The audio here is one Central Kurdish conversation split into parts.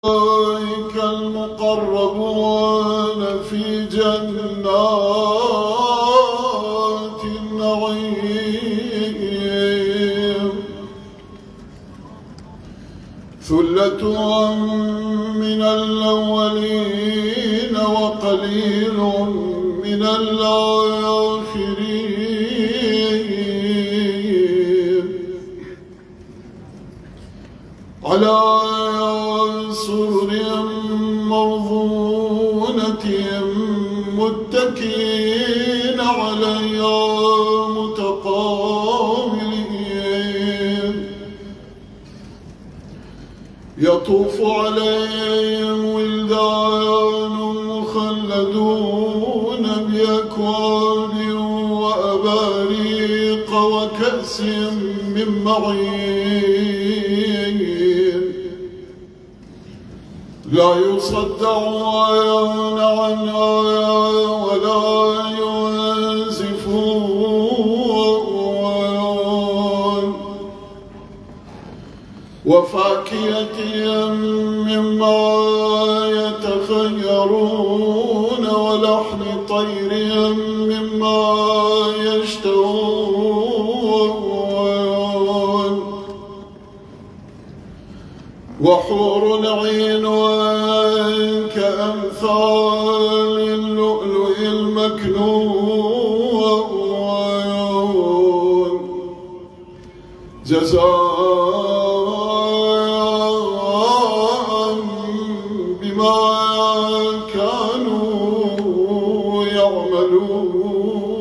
أولئك المقربون في جنات النعيم ثلة من الأولين وقليل من الآخرين على سرر موضونة متكئين عليها متقابلين يطوف عليهم ولدان مخلدون بأكواب وأباريق وكأس من معين لا يصدعون عنها ولا ينزفون وفاكهة مما يتخيرون ولحم طير مما يشتهون وحور عين كأمثال اللؤلؤ المكنون جزاء بما كانوا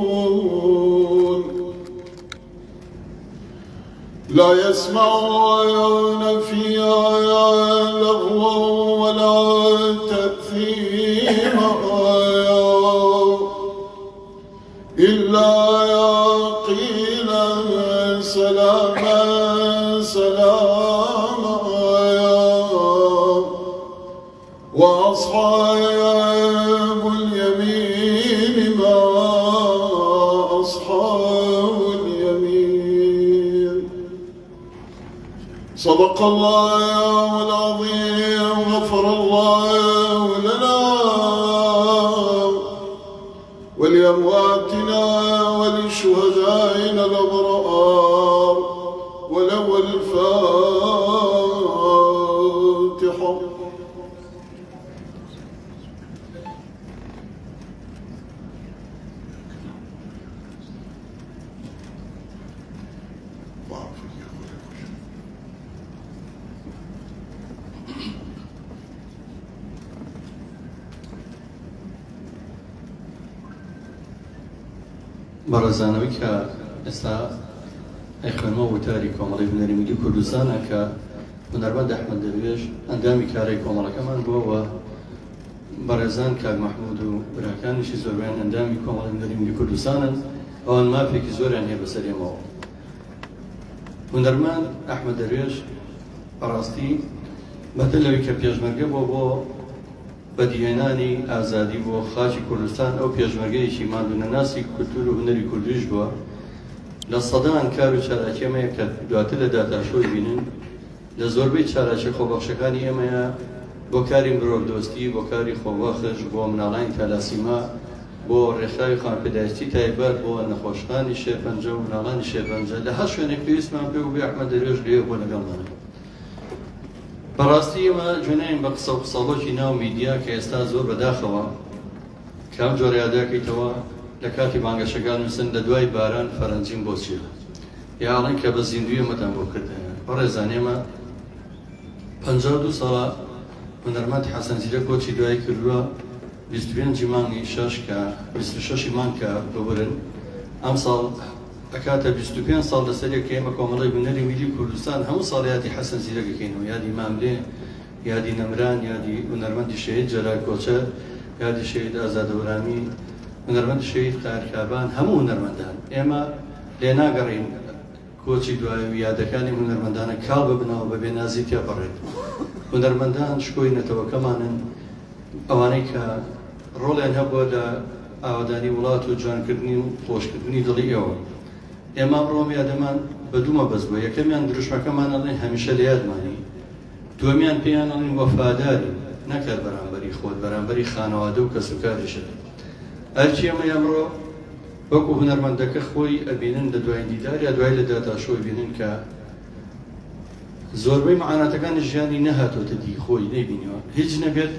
يعملون لا يسمعون فيها لغوا ولا تأثيما إلا قيلا سلاما سلاما وأصحاب اليمين ما أصحاب اليمين صدق الله العظيم غفر الله لنا ولأمواتنا ولشهدائنا الأبرار وله الفاتحة. بەڕێزانەوەی کە ئێستا ئەیخوێنمەوە وتاری کۆمەڵی هونەری میلی کوردستانە کە هونەرمەند ئەحمەد دەروێژ ئەندامی کارەی کۆمەڵەکەمان بووەوە بەڕێزان کاک مەحموود و براکانیشی زۆربیان ئەندامی کۆمەڵی هونەری میلی کوردستانن ئەوان مافێکی زۆریان هەیە بەسەرێمەوە. هونەرمەند ئەحمەد دەروێژ بەڕاستی بەتە لەوەی کە پێشمەرگە بۆ بەدیهێنانی ئازادی بۆ خاکی کوردستان ئەو پێشمەرگەیەکی ماندوونەناسی کولتور و هونەری کوردیش بووە لە سەدان کار و چالاکی ئێمەیە کە دواتر لە داتاشۆی بینن لە زۆربەی چالاکی خۆبەخشەکانی ئێمەیە بۆ کاری مرۆڤدۆستی بۆ کاری خۆبەخش بۆ مناڵانی تالاسیما بۆ ڕێکخراوی خانپێدایستی تایبەت بۆ نەخۆشخانی شێرپەنجە و مناڵانی شێرپەنجە لە هەر شوێنێک پێویستمان پێ و بێ ئەحمەد دەروێژ لێ بۆ لەگەڵمانە. بەڕاستی ئێمە جوێنەین بە قسە و قسەڵۆکی ناو میدیا کە ئێستا زۆر بەداخەوە کام جۆرە یاداکەیتەوە لە کاتی بانگەشەکان نووسن لە دوای باران فەرەنجیم بۆ چیە یاڵێن کە بە زیندوی ئێمەتان بۆ کردهێن. بەڕێزان ئێمە 52 ساڵە هونەرمەند حەسەن زیرەک کۆچی دوای کردووە 25 مانگی شەش کە 26 مانگ کە ببرن ئەم ساڵ ئەکاتە 25 ساڵ لەسەرێک کە ئێمە کۆمەڵی هونەری میلی کوردستان هەموو ساڵ یادی حەسەن زیرەکەکەینەوە، یادی ماملێ، یادی نەمران، یادی هونەرمەندی شەهید جەلال کۆچەر، یادی شەهید ئازادەورامی، هونەرمەندی شەهید قایرکابان، هەموو هونەرمەندان. ئێمە لێ ناگەڕین کۆچی دوای و یادەکانی هونەرمەندانە کاڵ ببنەوە بە بێنازی تێپەڕێت. هونەرمەندان شکۆی نەتەوەکەمانن، ئەوانەی کە ڕۆڵیان هەبووە لە ئاوادانی وڵات و جوانکردنی و خۆشکردنی دڵی ئێوە. ئێمە ڕۆم یادەمان بە دوومە بەس بووە. یەکەمیان دروشمەکەمان ئەڵێن هەمیشە لە یادمانی دومیان پێیان ئەڵێن وەفاداری نەکات بەرامبەری خۆت بەرامبەری خانەوادە و کەس و کاریشت هەرچی ئەمە ئەمڕۆ وەکو هونەرمەندەکە خۆی ئەبینن لە دوای دیدار یا دوای لە داتاشۆی بینن کە زۆربەی معاناتەکانی ژیانی نەهاتۆتە دی خۆی نەیبینیەوە هیچ نەبێت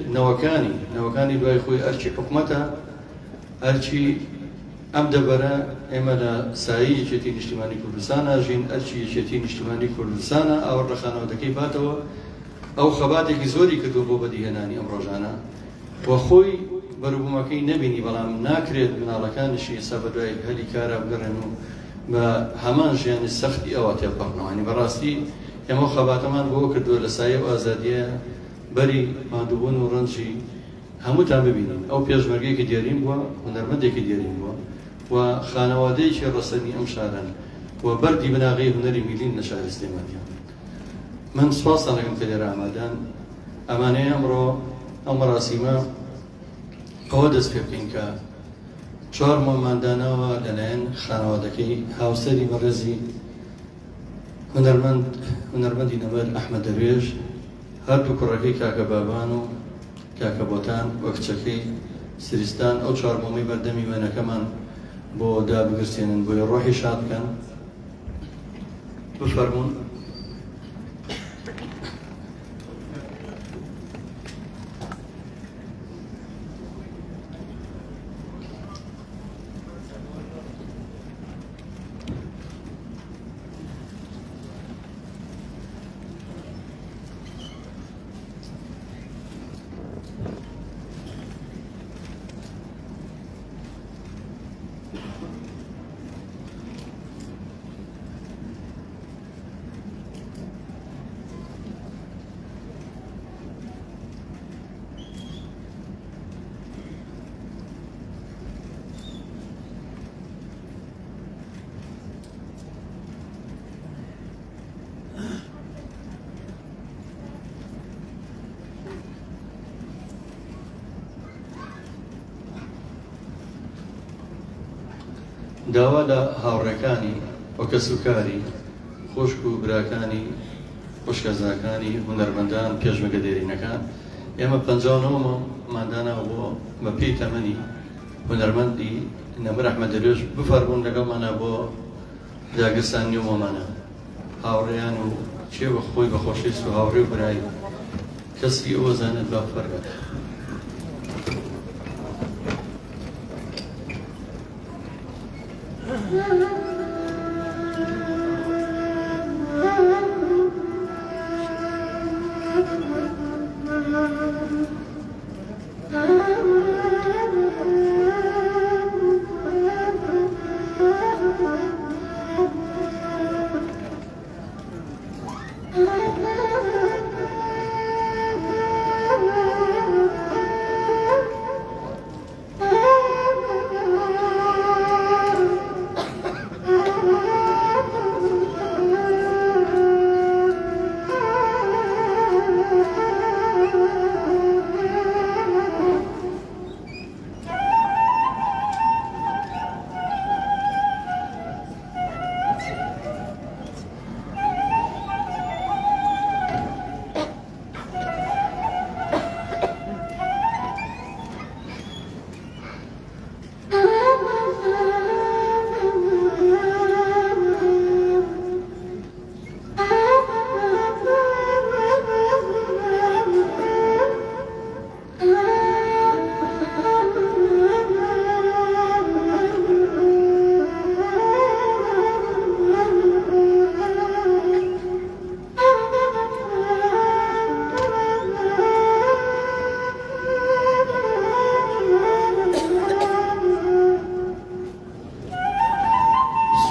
نەوەکانی دوای خۆی ئەرچی حکومەتە ئەرچی ئەم دەبەرە ئێمە لە سایی یەکێتی نیشتیمانی کوردستان ئاژین ئەرچی یەکێتی نیشتیمانی کوردستانە ئاوەڕ لە خانەوەدەکەی باتەوە ئەو خەباتێکی زۆری کردو بۆ بەدیهێنانی ئەم ڕۆژانە وە خۆی بەروبوومەکەی نەبینی بەڵام ناکرێت مناڵەکانیشی ئێستا بەدوای هەلی کارە بگەڕێن و بە هەمان ژیانی سەختی ئەوە تێپەڕنەوەنی بەڕاستی ئێمە خەباتەمان بۆ کردووە لە سایە و ئازادیە بەری مادووبوون و ڕەنجی هەمووتان ببینین ئەو پێشمەرگەیەکی دیاریم بووە هونەرمەندێکی دیاریم بووە و خانەوادەیەکی ڕەسەنی ئەم شارن و بەردی بناغی هونەری میلین لە شاری سلێمانیە من سوپاسان دەکەم کە لێرە ئامادەن ئەمانەیە ئەمڕۆ ئەو مەراسیمە ئەوە دەست پێ بکەین کە 4 مۆماندانەوە لەلایەن خانەوادەکەی هاوسەری بەڕێزی هونەرمەندی نەبەر ئەحمەد دەروێژ هەردوو کوڕەکەی کاکە بابان و کاکە بۆتان وە کچەکەی سریستان ئەو 4 مۆمەی بەردەمی وێنەکەمان بۆ دابگرسێنن بۆی ڕۆحی شاد بکەن بفەرمون داوا لە هاوڕێکانی وە کەسوکاری خۆشک و براکانی خوشکەزاکانی هونەرمەندان پێشمەگە دێرینەکان ئێمە 59 مادانەوە بۆ بە پێی تەمەنی هونەرمەندی نەبەر ئەحمەد دەروێژ بفەرموون لەگەڵمانە بۆ داگرسانی نێومەمانە هاوڕێیان و چێ بە خۆی بە خۆشەویست و هاوڕێ و برای کەسی ئەوە زانێت با بفەرمێت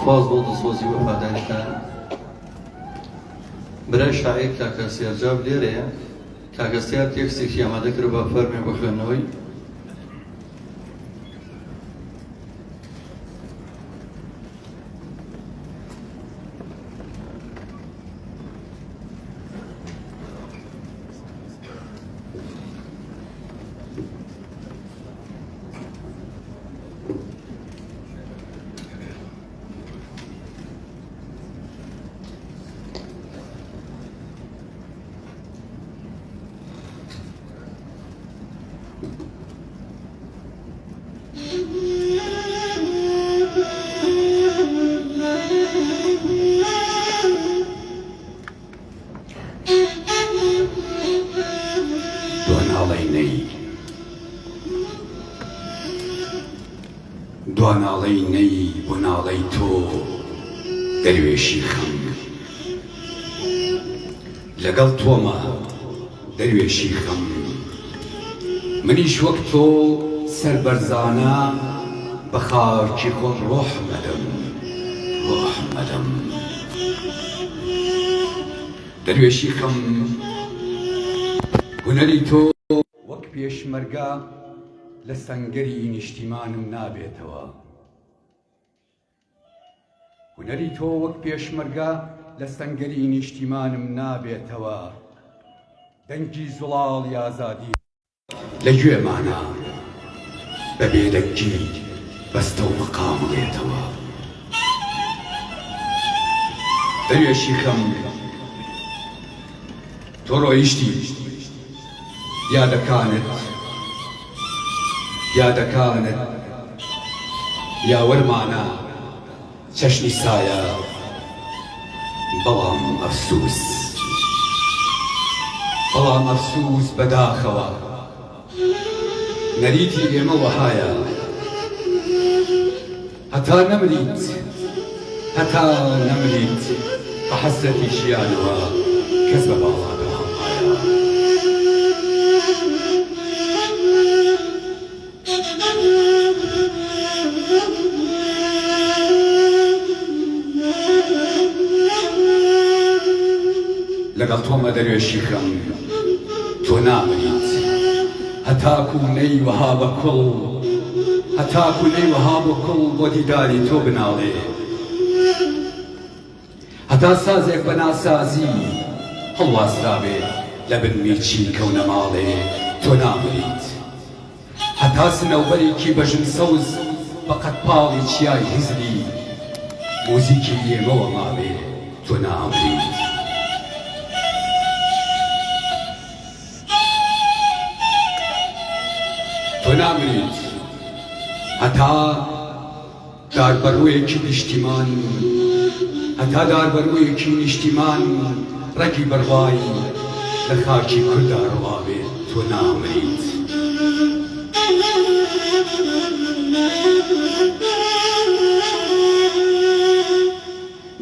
سپاس بۆ دڵسۆزی و وەفاداریتان برای شاعیر کاکە سێرجاب لێرەیە کاکە سێر تێکستێکی ئامادە کرد بە فەرمێ بۆ خوێندنەوەی ناڵەی نەی دوا ناڵەی نەی بۆ ناڵەی تۆ دەروێشی خەم لەگەڵ تۆمە دەروێشی خەم منیش وەک تۆ سەربەرزانە بە خاکی خۆم ڕۆح مەدەم دەروێشی خەم هونەری تۆ وەک پێشمەرگە لە سەنگەری نیشتیمانم نابێتەوە هونەری تۆ وەک پێشمەرگە لە سەنگەری نیشتیمانم نابێتەوە دەنگی زوڵاڵی ئازادی لە گوێمانە بە بێدەنگی بەستە و مەقامڵێتەوە دەروێشی خەم تۆ ڕۆیشتی یادەکانت یاوەرمانە چەشنی سایە بەڵام ئەفسوس بەداخەوە نەریتی ئێمە وەهایە هەتا نەمریت بە حەسرەتی ژیانەوە کەس بە باڵاتە هەڵمایە لەگەڵ تۆمە دەروێشی خەم تۆ نامریت هەتاکو نەیوەها بە کوڵ بۆ دیداری تۆ بناڵێ هەتا سازێک بە ناسازی هەڵواسرابێ لە بنمیچی کەونە ماڵێ تۆ نامریت هەتا سنەوبەرێکی بەژن سەوز بە قەتپاڵی چیای هیزری مۆزیکی ئێمەوە ماوێ تۆ نامریت تۆ نامریت هەتا داربەروەیەکی نیشتیمان ڕەگی بەڕوای لە خاکی کوردا ڕواوێ تۆ نامریت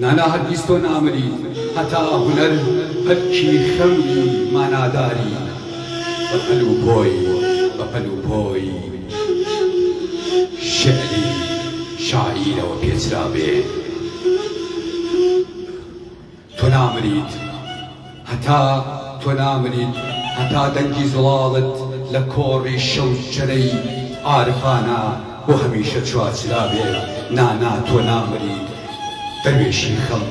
نانا هەرگیز تۆ نامریت هەتا هونەر هەرکی خەمی ماناداری بە پەلوپۆی شعری شاعیرەوە پێچرابێ تۆ نامریت هەتا دەنگی زوڵاڵت لە کۆڕی شەو جەرەی عارفانە بۆ هەمیشە چواچرابێ نانا تۆ نامریت دەروێشی خەم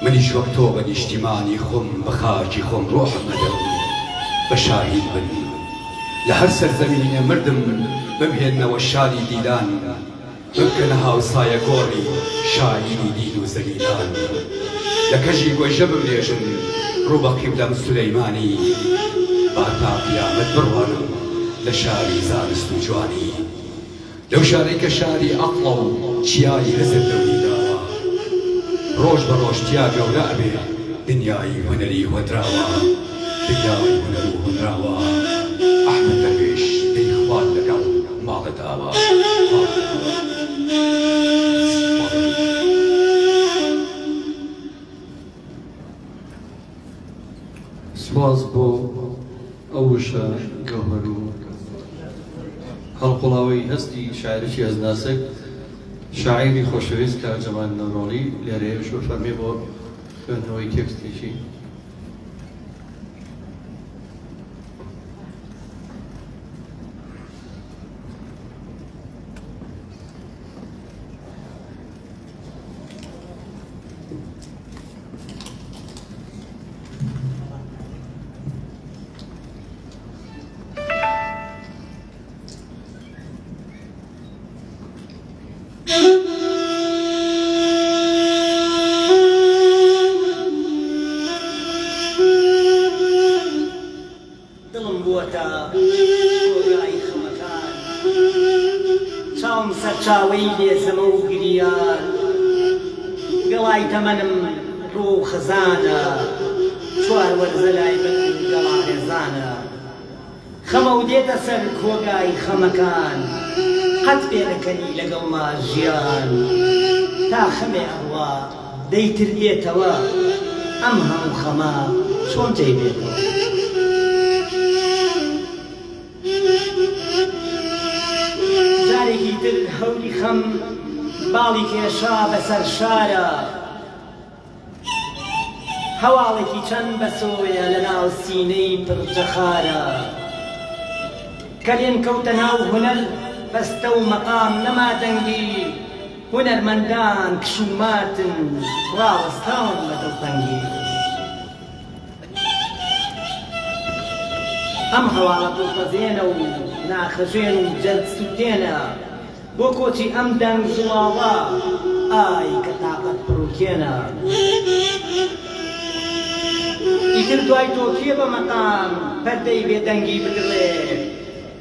منیش وەک تۆ بە نیشتیمانی خۆم بە خاکی خۆم ڕۆح مەدەم بە شاهید بن لە هەر سەرزەمینێ مردم ببهێننەوە شاری دیلان ببکەنە هاوسایە گۆڕی شاعیری دیل و زەلیلان لە کەژی گۆژە بمرێژن ڕوو بە قیبلەم سولەیمانی با تا قیامەت بڕوانم لە شاری زانست و جوانی لەو شارەی کە شاری عەقڵە و چیای هەزر دەوری داوە ڕۆژ بە ڕۆژتیا گەورە ئەبێ دنیای هونەری هۆدراوە ئەحمەد دەروێش دەیخوات لەگەڵ ماڵەتاوە سواز بۆ ئەو وشە گەوهەر و هەڵقوڵاوەی هەستی شاعرێکی هەزناسک شاعیری خۆشەویست کاک جەمال نەورۆڵی لێرەیەش بە فەرمێ بۆ خوێندنەوەی تێکستێکی چاوەی لێزەمە و گریان گەڵای تەمەنم ڕوو خەزانە چوار وەرزە لای من گەڵا ڕێزانە خەمە و دێتە سەر کۆگای خەمەکان قەت پێ دەکەنی لەگەڵ ما ژیان تا خەمێ ئەوە دەیتر دێتەوە ئەم هەموو خەمە چۆن جێی بێتەوە جارێکی تر هەوری خەم باڵی کێشا بەسەر شارە هەواڵێکی چەند بەسۆیە لە ناو سینەی پڕجەخارە کەلێن کەوتە ناو هونەر بەستە و مەقام نەما دەنگی هونەرمەندان کشوماتن ڕاوەستاون بە دڵتەنگی ئەم هەواڵە دڵبەزێنە و ناخەژێن و جەرج سووتێنە بۆ کۆچی ئەم دەنگ زوڵاوە ئای کە تاقەت پڕوکێنە ئیتر دوای تۆ کێ بە مەقام پەردەی بێدەنگی بدڵێ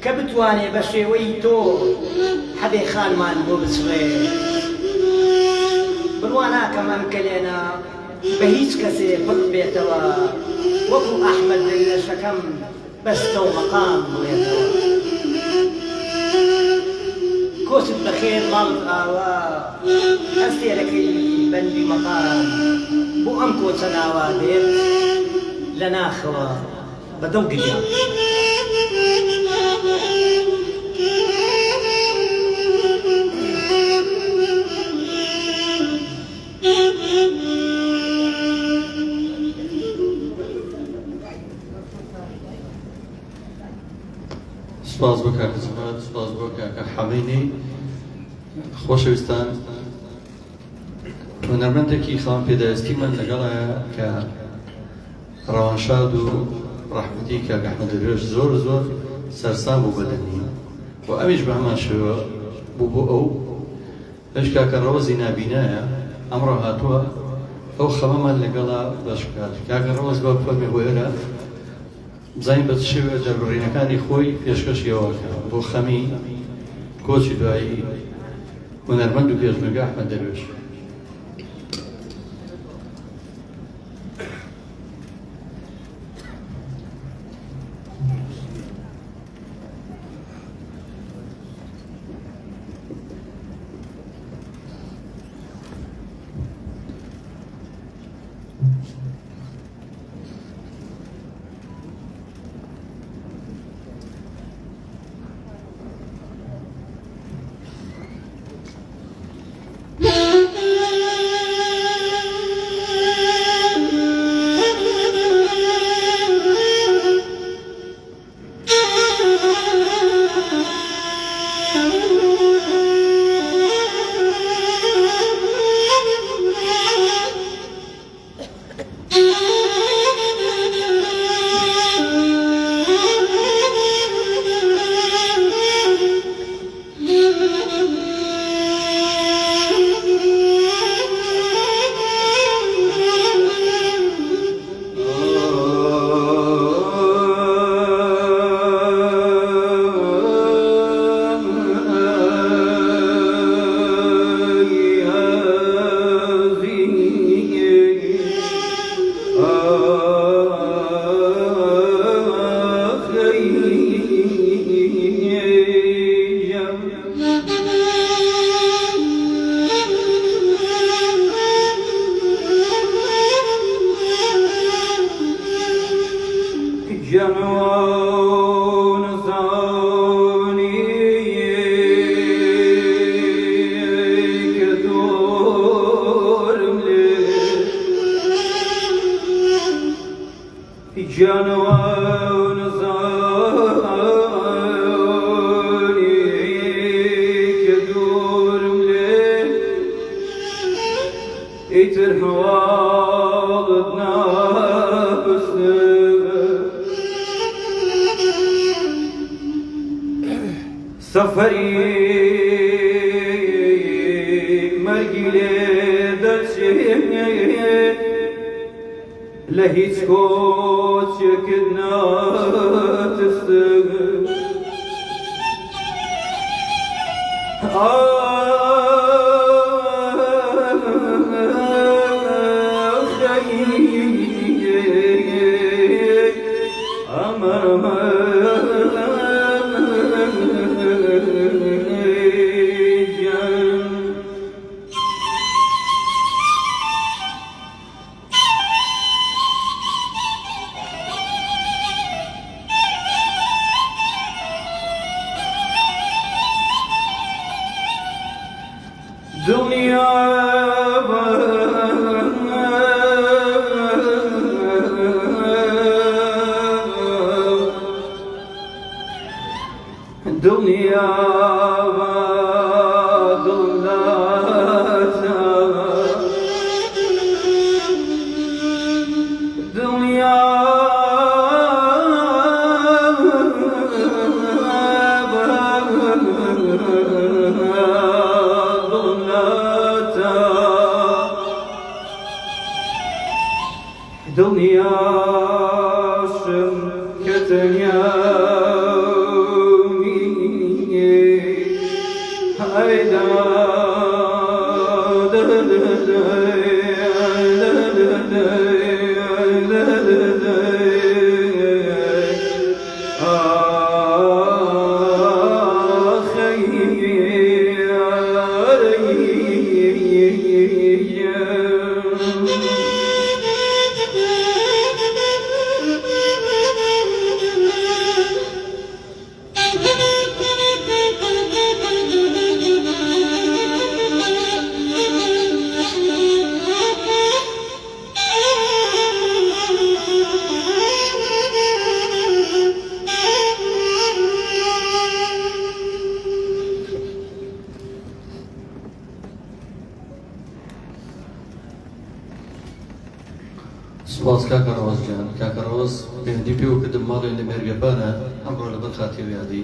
کە بتوانێ بە شێوەی تۆ حەبێ خانمان بۆ بچڕێ بڕوا ناکەم ئەم کەلێنە بە هیچ کەسێ پڕ بێتەوە وەکو ئەحمەد لە شەکەم بەستە و مەقام بڵێتەوە کۆچت بەخێر ماڵت ئاوا هەستێرەکەی بەندی مەقام بۆ ئەم کۆچە ناوا بێت لە ناخەوە بەدڵ گریا سپاس بۆ کاکە جەواد سپاس بۆ کاکە حەمەینی خۆشەویستان هونەرمەندێکی خاوەن پێداویستیمان لەگەڵایە کە ڕەوانشاد و ڕەحمەتی کاکە ئەحمەد دەروێش زۆر زۆر سەرسام بوو بەدەنی و ئەمیش بە هەمان شێوە بوو بۆ ئەو لەش کاکە ڕەوەزی نابینایە ئەمڕۆ هاتووە ئەو خەمەمان لەگەڵا بەش بکات کاکە ڕەوەز بە فەرمی هۆیەرە بزانین بە چ شێوە دەربڕینەکانی خۆی پێشکەشیەوەکە بۆ خەمی کۆچی دوایی هونەرمەند و پێشمەرگە ئەحمەد دەروێش لهيج كوت يكدنا تستغل أما سپاس کاکەڕۆز جان کاکەڕۆز پەیوەندی پێ کردم ماڵێ لە مێرگەپانە ئەمڕۆ لەبەر خاتیە یادی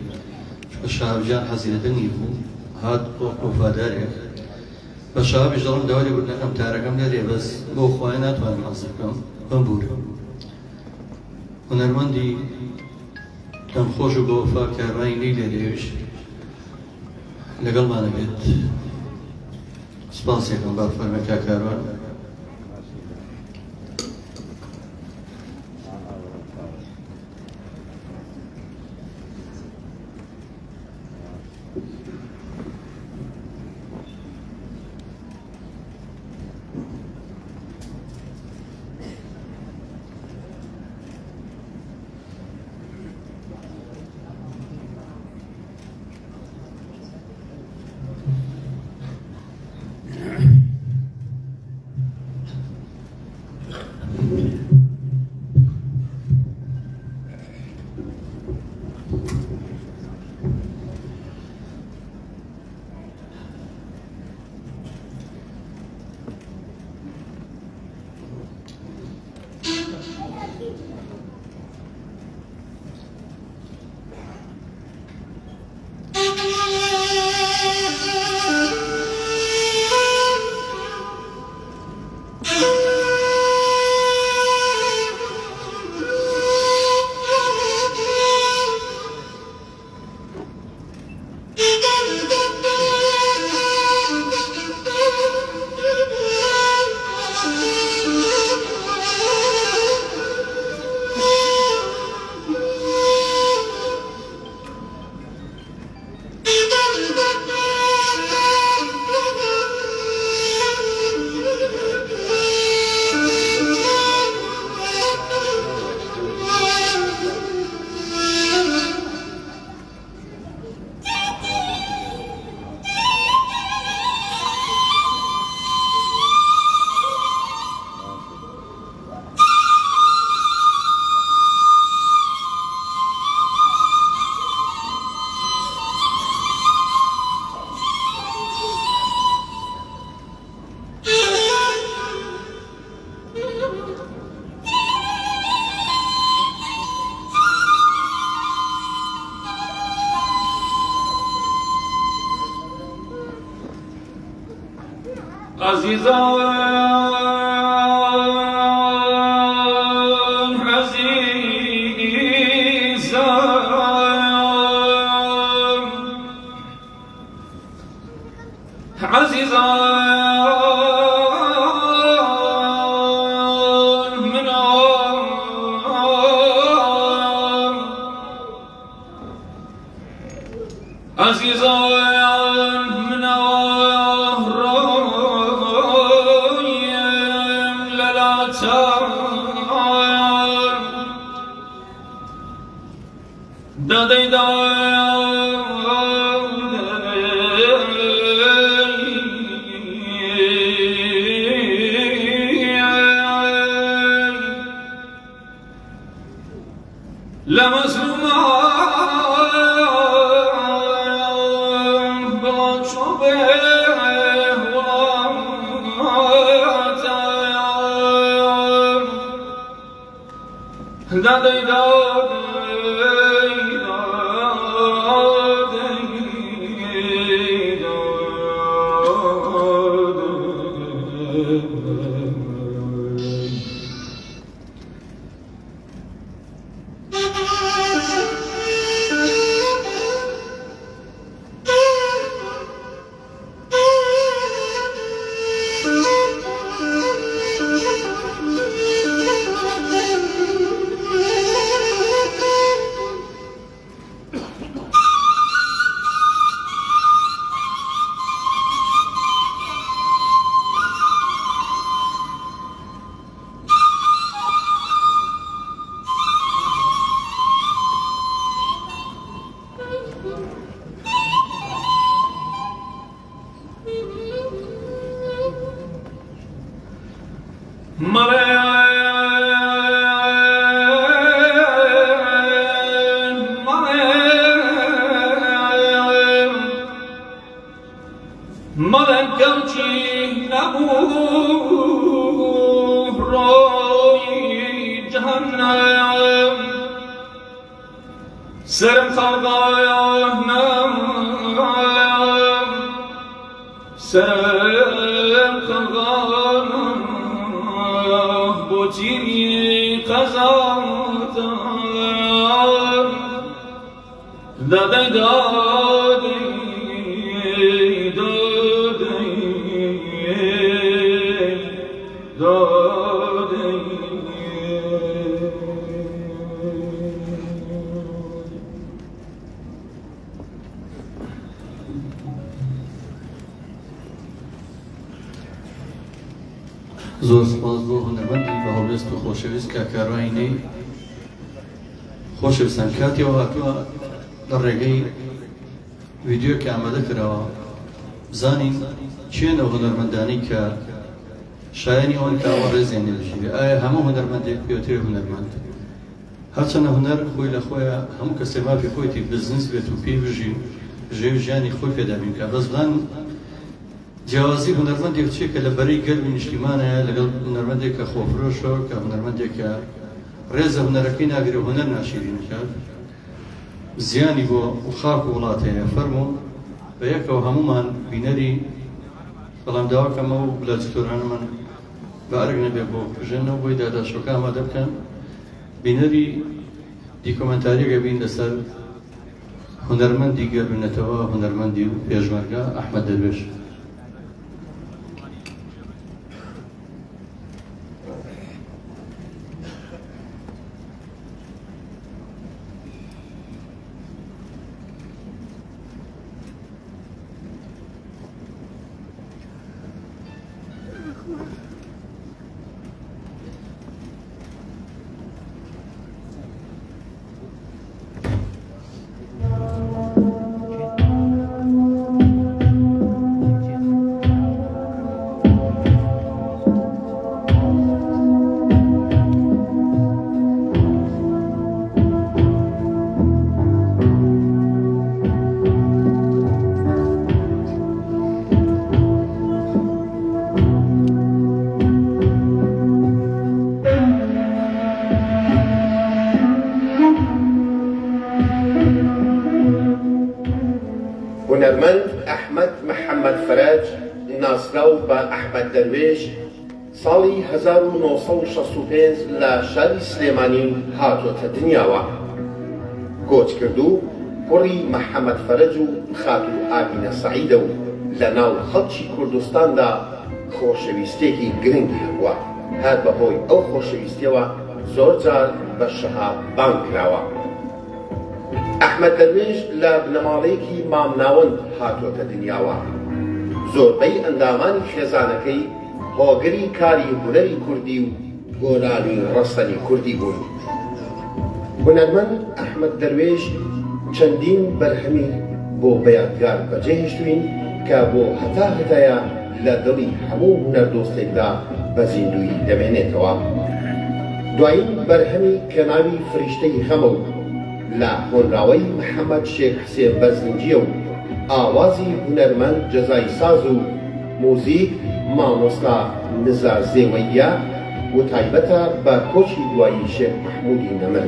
چونکە شاهاوجان حەزی لە دەنگی بوو هات بۆ وەفادارێک بە شاهاویش دەڵم داوای بوو لەکەم تارەکەم لێرێ بەس بۆ خوای ناتوانم حەز بکەم بەم بوورە هونەرمەندی دەمخۆش و بە وەفا کارڕای لی لێرێویش لەگەڵمانە بێت سپاسێکم با فەرمە کاکاروان عزیزان منو رایم للاتان دادی سرم خلقانم سرم خلقانم بوتینی قزاتم دادی دادی دادی دادی زۆر سپاس بۆ هونەرمەندی بە هەڵوێست و خۆشەویست کاکاڕاینەی خۆشەویستان کاتیەوە هاتووە لە ڕێگەی ڤیدیۆکە ئامادە کراوە بزانین چێنە هونەرمەندانی کە شایانی ئەوەن کە ئەوە ڕێزیان لێبژێرێ ئایا هەموو هونەرمەندێک پێوترێ هونەرمەند هەرچەندە هونەر خۆی لە خۆیە هەموو کەسێ مافی خۆیەتی بزنس بێت و پێی بژی ژێر ژیانی خۆی پێدا بینکە بەس بزان جیاوازی هونەرمەندێک چیە کە لە بەرەی گەرمی نیشتیمانەیە لەگەڵ هونەرمەندێک کە خۆفرۆشە کە هونەرمەندێک کە ڕێزە هونەرەکەی ناگرێ هونەر ناشیرینەکات زیانی بۆ خاک و وڵات هەیە فەرموو بە یەکەوە هەمومان بینەری بەڵام داواکەمە و بلاجتۆرانمان بە ئەرگ نەبێ بۆ ژێنەوە بۆی داداشۆکە ئامادە بکەن بینەری دیکۆمەنتاریەکە بین لەسەر هونەرمەندی گەربنەتەوە هونەرمەندی و پێشمەرگە ئەحمەد دەروێش هونەرمەند ئەحمەد محەممەد فەرەج ناسراو بە ئەحمەد دەروێش ساڵی 1965 لە شاری سلێمانی هاتۆتە دنیاوە. گۆچ کردو کوڕی محەممەد فەرەج و خاتوو ئامینە سەعیدە و لە ناو خەڵکی کوردستاندا خۆشەویستێکی گرنگی هەبووە. هەر بەهۆی ئەو خۆشەویستیەوە زۆر جار بە شەها بانگ کراوە. ئەحمەد دەروێژ لە بنەماڵەیەکی مامناوەند هاتوۆتە دنیاوە. زۆربەی ئەندامانی خێزانەکەی هۆگری کاری هونەری کوردی و گۆرانی ڕەسەنی کوردی بوون. هونەرمەند ئەحمەد دەروێژ چەندین بەرهەمی بۆ بەیادگار بەجێهێشتوین کە بۆ هەتا هەتایە لە دڵی هەموو هونەردۆستێکدا بە زیندوی دەمێنێتەوە. دوایین بەرهەمی کە ناوی فریشتەی خەمە و لە هۆنراوەی محەممەد شێخ حسێن بەرزنجیە و ئاوازی هونەرمەند جەزای ساز و موزیک مامۆستا نزار زێوەیە و تایبەتە بە کۆچی دوایی شێخ محمودی نەمر.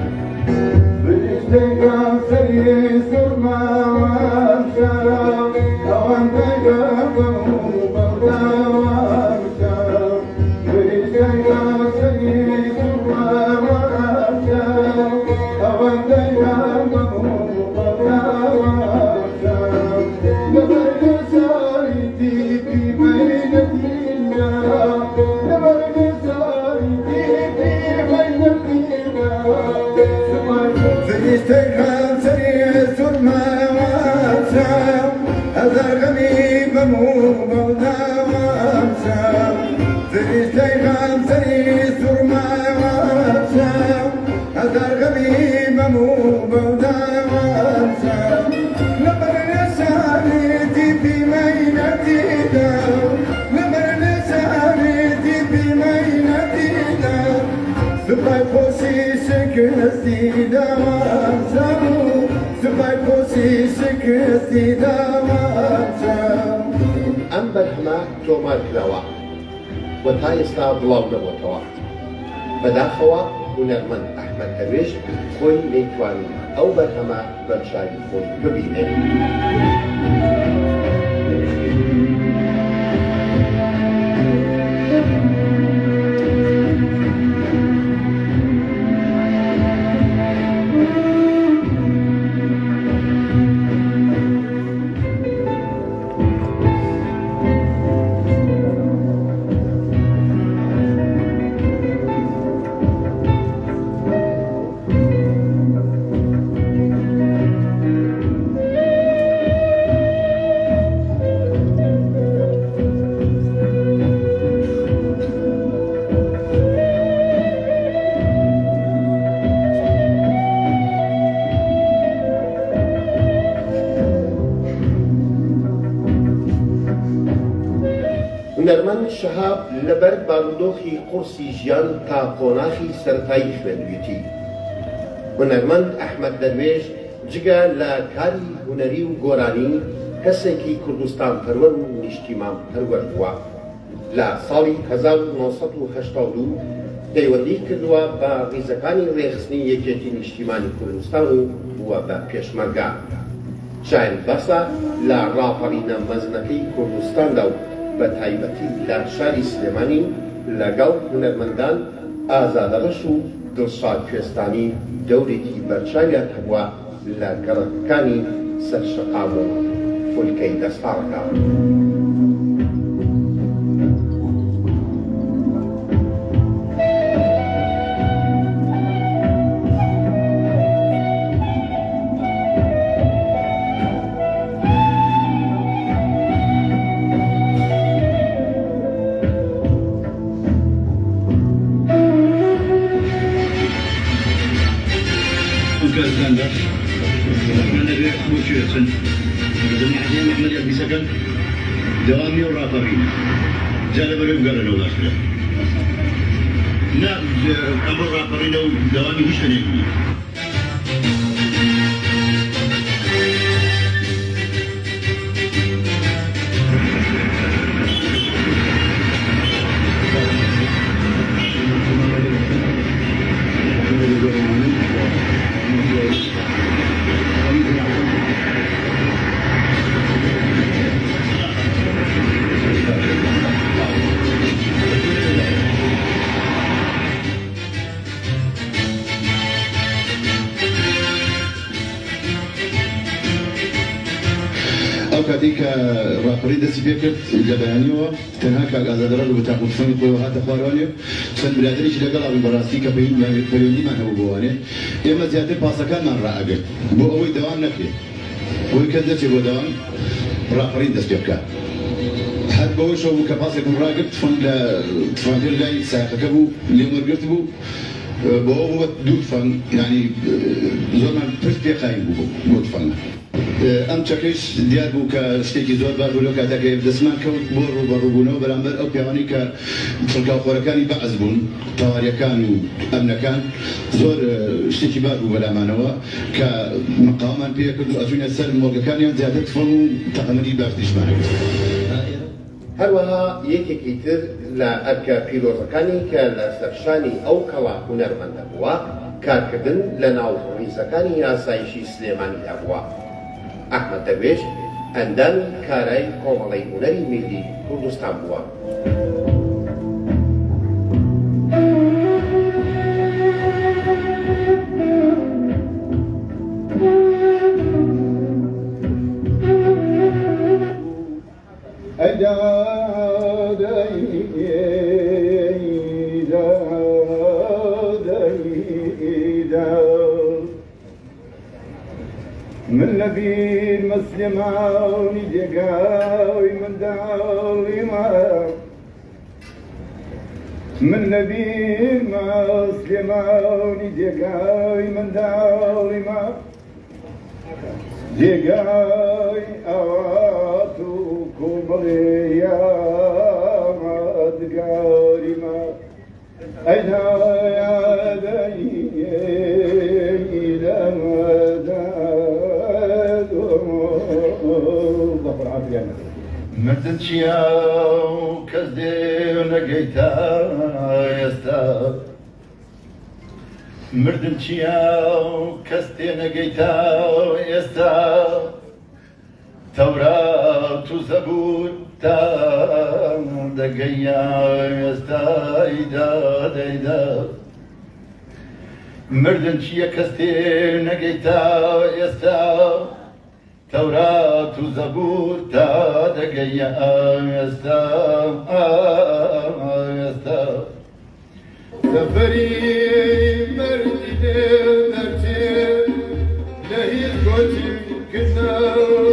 ئەم بەرهەمە تۆمار کراوە و تا ئێستا بڵاو نەبووەتەوە. بەداخەوە هونەرمەند ئەحمەد دەروێژ خۆی نەیتوانێت ئەو بەرهەمە بەرچاوی خۆی ببینێت. هونەرمەند شەهاب لەبەر بارودۆخی قورسی ژیان تا قۆناغی سەرەتایی خوێندوویەتی. هونەرمەند ئەحمەد دەروێژ جگە لە کاری هونەری و گۆرانی کەسێکی کوردستان پەروەر و نیشتیمان پەروەر بووە. لە ساڵی 1982 پەیوەندی کردووە بە ڕیزەکانی ڕێخستنی یەکێتی نیشتیمانی کوردستان و بووە بە پێشمەرگە. شاعر بەسە لە ڕاپەڕینە مەزنەکەی کوردستاندا و بە تایبەتی لە شاری سلێمانی لەگەڵ هونەرمەندان ئازادەبەش و دڵشاد کوێستانی دەورێکی بەرچاویان هەبووە لە گەڕەکەکانی سەرشەقام و فولکەی دەستپاڕەکە. دوامي ورافقين جالب الرجال ولا شيء لا أمر رافقين ودوامي مش هنيجي ئەو کاتێک کە ڕاپەڕی دەستی پێ کرد لە بەیانیەوە تەنها کاک ئازادەڕە بە تاقوتفەنی خۆی هاتە خوارەوانێ چەند برادریشی لەگەڵ ئاوی بەڕاستی کە پەیوەندیمان هەبوو بۆوانێ ئێمە زیاتر پاسەکانمان ڕائەگرت بۆ ئەوەی دەوام نەکرێت بۆی کەس دەچێت بۆ دەوام ڕاپەڕی دەست پێ بکات هەر بەوەی شەو بوو کە پاسێکم ڕاگرت تفەنگ لە تفەنگەر لای سایقەکە بوو لێم وەرگرت بوو بۆ ئەو بووە دوو تفەنگ یعنی زۆرمان پرت پێ قایم بوو بۆ تفەنگە ئەم چەکەیش دیار بوو کە شتێکی زۆر باش بوو لەو کاتێکە دەستمان کەوت بۆ ڕووبەڕووبوونەوە بەرامبەر ئەو پیاوانەی کە فڵکاوخۆرەکانی بەعز بوون تاواریەکان و ئەمنەکان زۆر شتێکی باش بوو بەلامانەوە کە مەقاومان پێ کرد و ئەچوونە سەر مۆڵگەکانیان زیاتر تفەنگ و تەقەمەنی باشتریشمانە کرد هەروەها یەکێکی تر لە ئەرکە پیرۆزەکانی کە لە سەرشانی ئەو کەڵا هونەرمەندە بووە کارکردن لە ناو ڕیزەکانی یاسایشی سلێمانیدا بووە. ئەحمەد دەروێش ئەندامی کارای کۆمەڵەی هونەری میلی کوردستان بووە. من نبيل مسلماني دقاوي من داوي ما من نبيل مسلماني دقاوي من داوي ما دقاوي أواتو كوبريا ما دقاوي ما أيها يا مردن چیا و کەس دێ نەگەیتا ئێستا مردن چیا و کەس تێ نەگەیتا ئێستا تەورات و زەبور تا دەگەیە ئێستا ئەیدا دەیدا مردن چییە کەس تێ نەگەیتا ئێستا تەورات و زەبور تا دەگەیە ئێستا ئێستا سەفەری مەردی دەرچێ لە هیچ گۆچی کردنەوە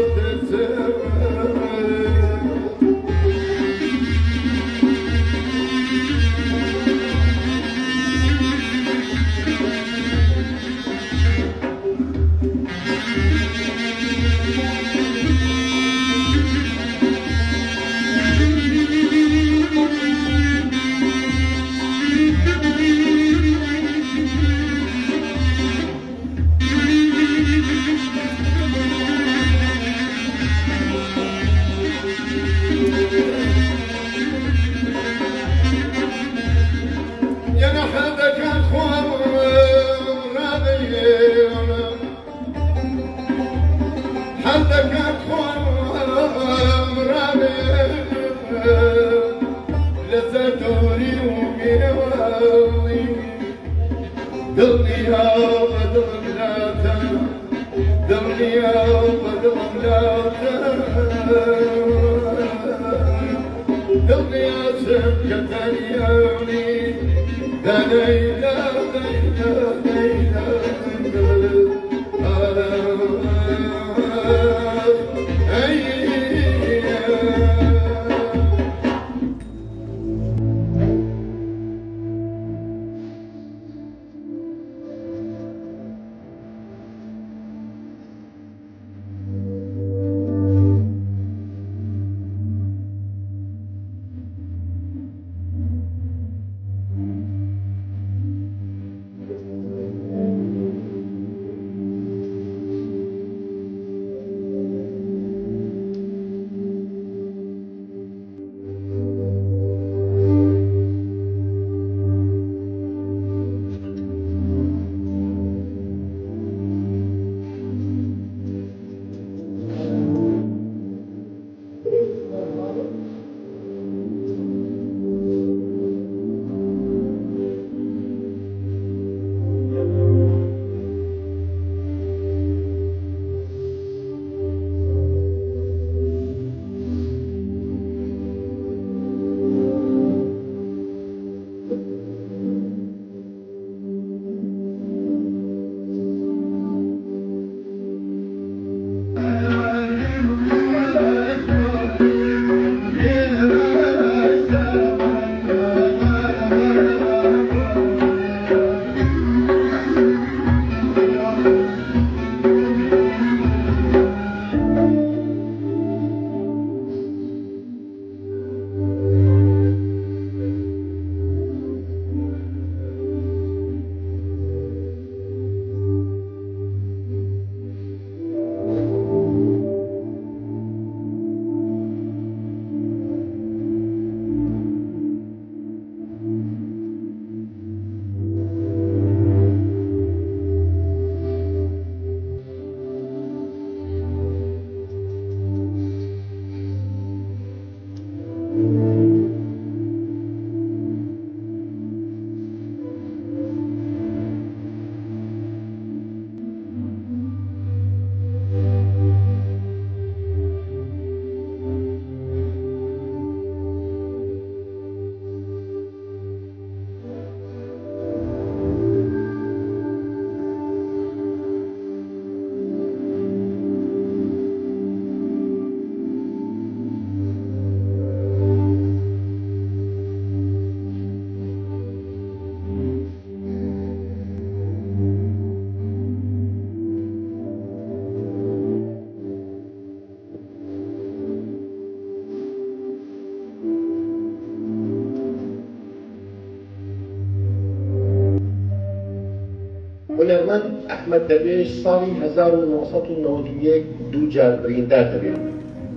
هونەرمەند ئەحمەد دەروێش ساڵی 1991 دوو جار بریندار دەبێت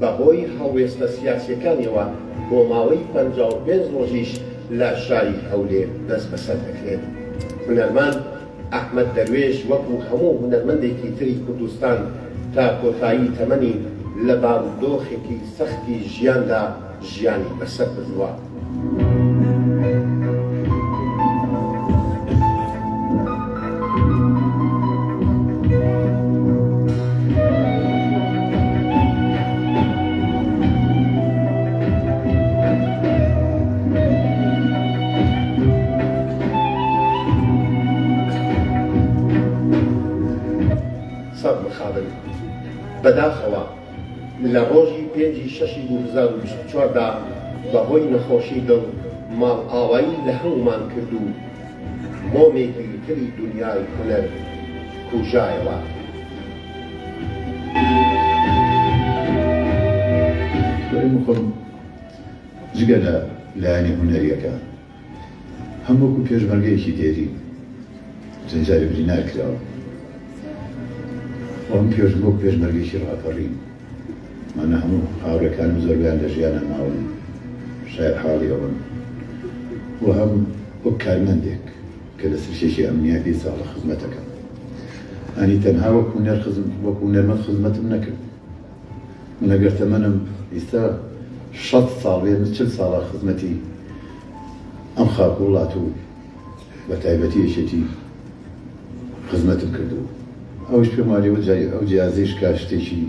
بەهۆی هەڵوێستە سیاسیەکانیەوە بۆ ماوەی 55 ڕۆژیش لە شاری هەولێر دەست بەسەر دەکرێت. هونەرمەند ئەحمەد دەروێش وەکو هەموو هونەرمەندێکی تری کوردستان تا کۆتایی تەمەنی لە بارودۆخێکی سەختی ژیاندا ژیانی بەسەر بردووە. بەداخەوە لە ڕۆژی 5/6/2024دا بەهۆی نەخۆشی دڵ ماڵ ئاوایی لە هەمومان کرد و مۆمێکی تری دنیای هونەر کوژایەوە. بەڕێم خۆم جگە لە لایەنی هونەریەکە هەمووکو پێشمەرگەیەکی دێری جەنجاری برینار کراوە. ئەم بۆ پێشمەرگێکی ڕاپەڕین مانە هەموو هاوڕێکانم زۆربیان لە ژیانە ماون شاید حاڵی ئەوەن و هەم وەک کارمەندێک کە لە سرشێکی ئەمنیەتی ساڵە خزمەتەکەم ئەنی تەنها وەکو هونەرمەند خزمەتم نەکرد من ئەگەر تەمەنم ئێستا 60 ساڵ بێ 40 ساڵە خزمەتی ئەم خاک وڵات و بە تایبەتی یەکێتی خزمەتم کردو ئەوش پێم وایە ئەو جیازەیش کا شتێکی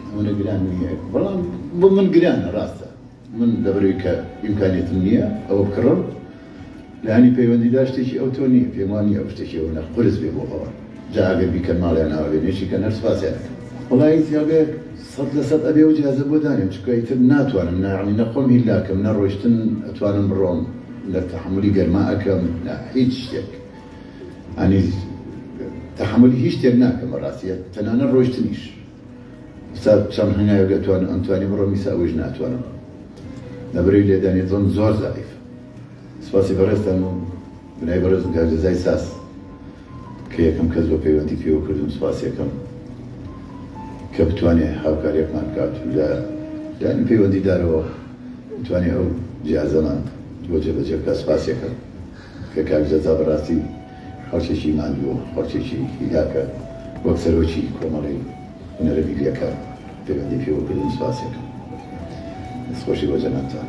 ئەوەنە گران نییە بەڵام بۆ من گرانە ڕاستە من لەبەرەوەی کە ئیمکانیەتم نییە ئەوە بکڕم لەهانی پەیوەندیدا شتێکی ئەو تۆ نییە پێم وانە ئەو شتێکی ئەوە قورس بێ بۆ ئەوە جا ئەگەر بیکەن ماڵیان ناوێنێکی کە نەر سپاسیانەکەم وەڵی زیابێ 100% ئەبێ و جیازە بۆ دانێم چکە ئیتر ناتوانم ناعنی نەخۆم هیلاکەم نەڕۆیشتن ئەتوانم بڕۆم لە تەحملی گەرما ئەەکەم هیچ شتێک ئەنی تحملی هیچ شتێک ناکەم ڕاستیە تەنانە ڕۆیشتنیش سا چەند هەنگاوێک ئەمتوانی بڕۆ میسا ئەوش ناتوانم لەبەرەوەی لێدانێتم زۆر زایف سپاسی بەڕێستان و بنای بەڕێزم کارجەزای ساس کە یەکەم کەس بۆ پەیوەندی پێوە کردم سپاسیەکەم کە بتوانێت هاوکاریەکمان بکات لە لایەنی پەیوەندیدارەوە بتوانێت ئەو جیازەمان بۆ جێبەجێ بکات سپاسیەکەم کە کارجەزا بەڕاستی خەڵکێکی ماندووە خەڵکێکی هیلاکە وەک سەرۆکی کۆمەڵی هونەرە میلیەکە پەیوەندی پێوەکردن سپاسیەکەم دەستخۆشی بۆ جەنابتان.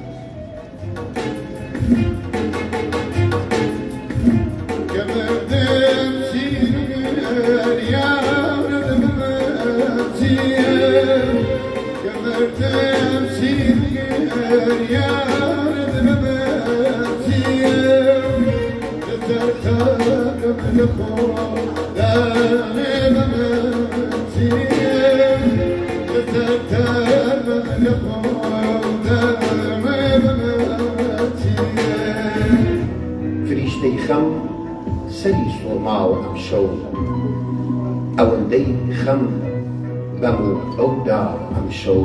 فریشتەی خەم سەری سۆڵماوە ئەم شەو ئەوەندەی خەم بەم و ئەودا ئەم شەو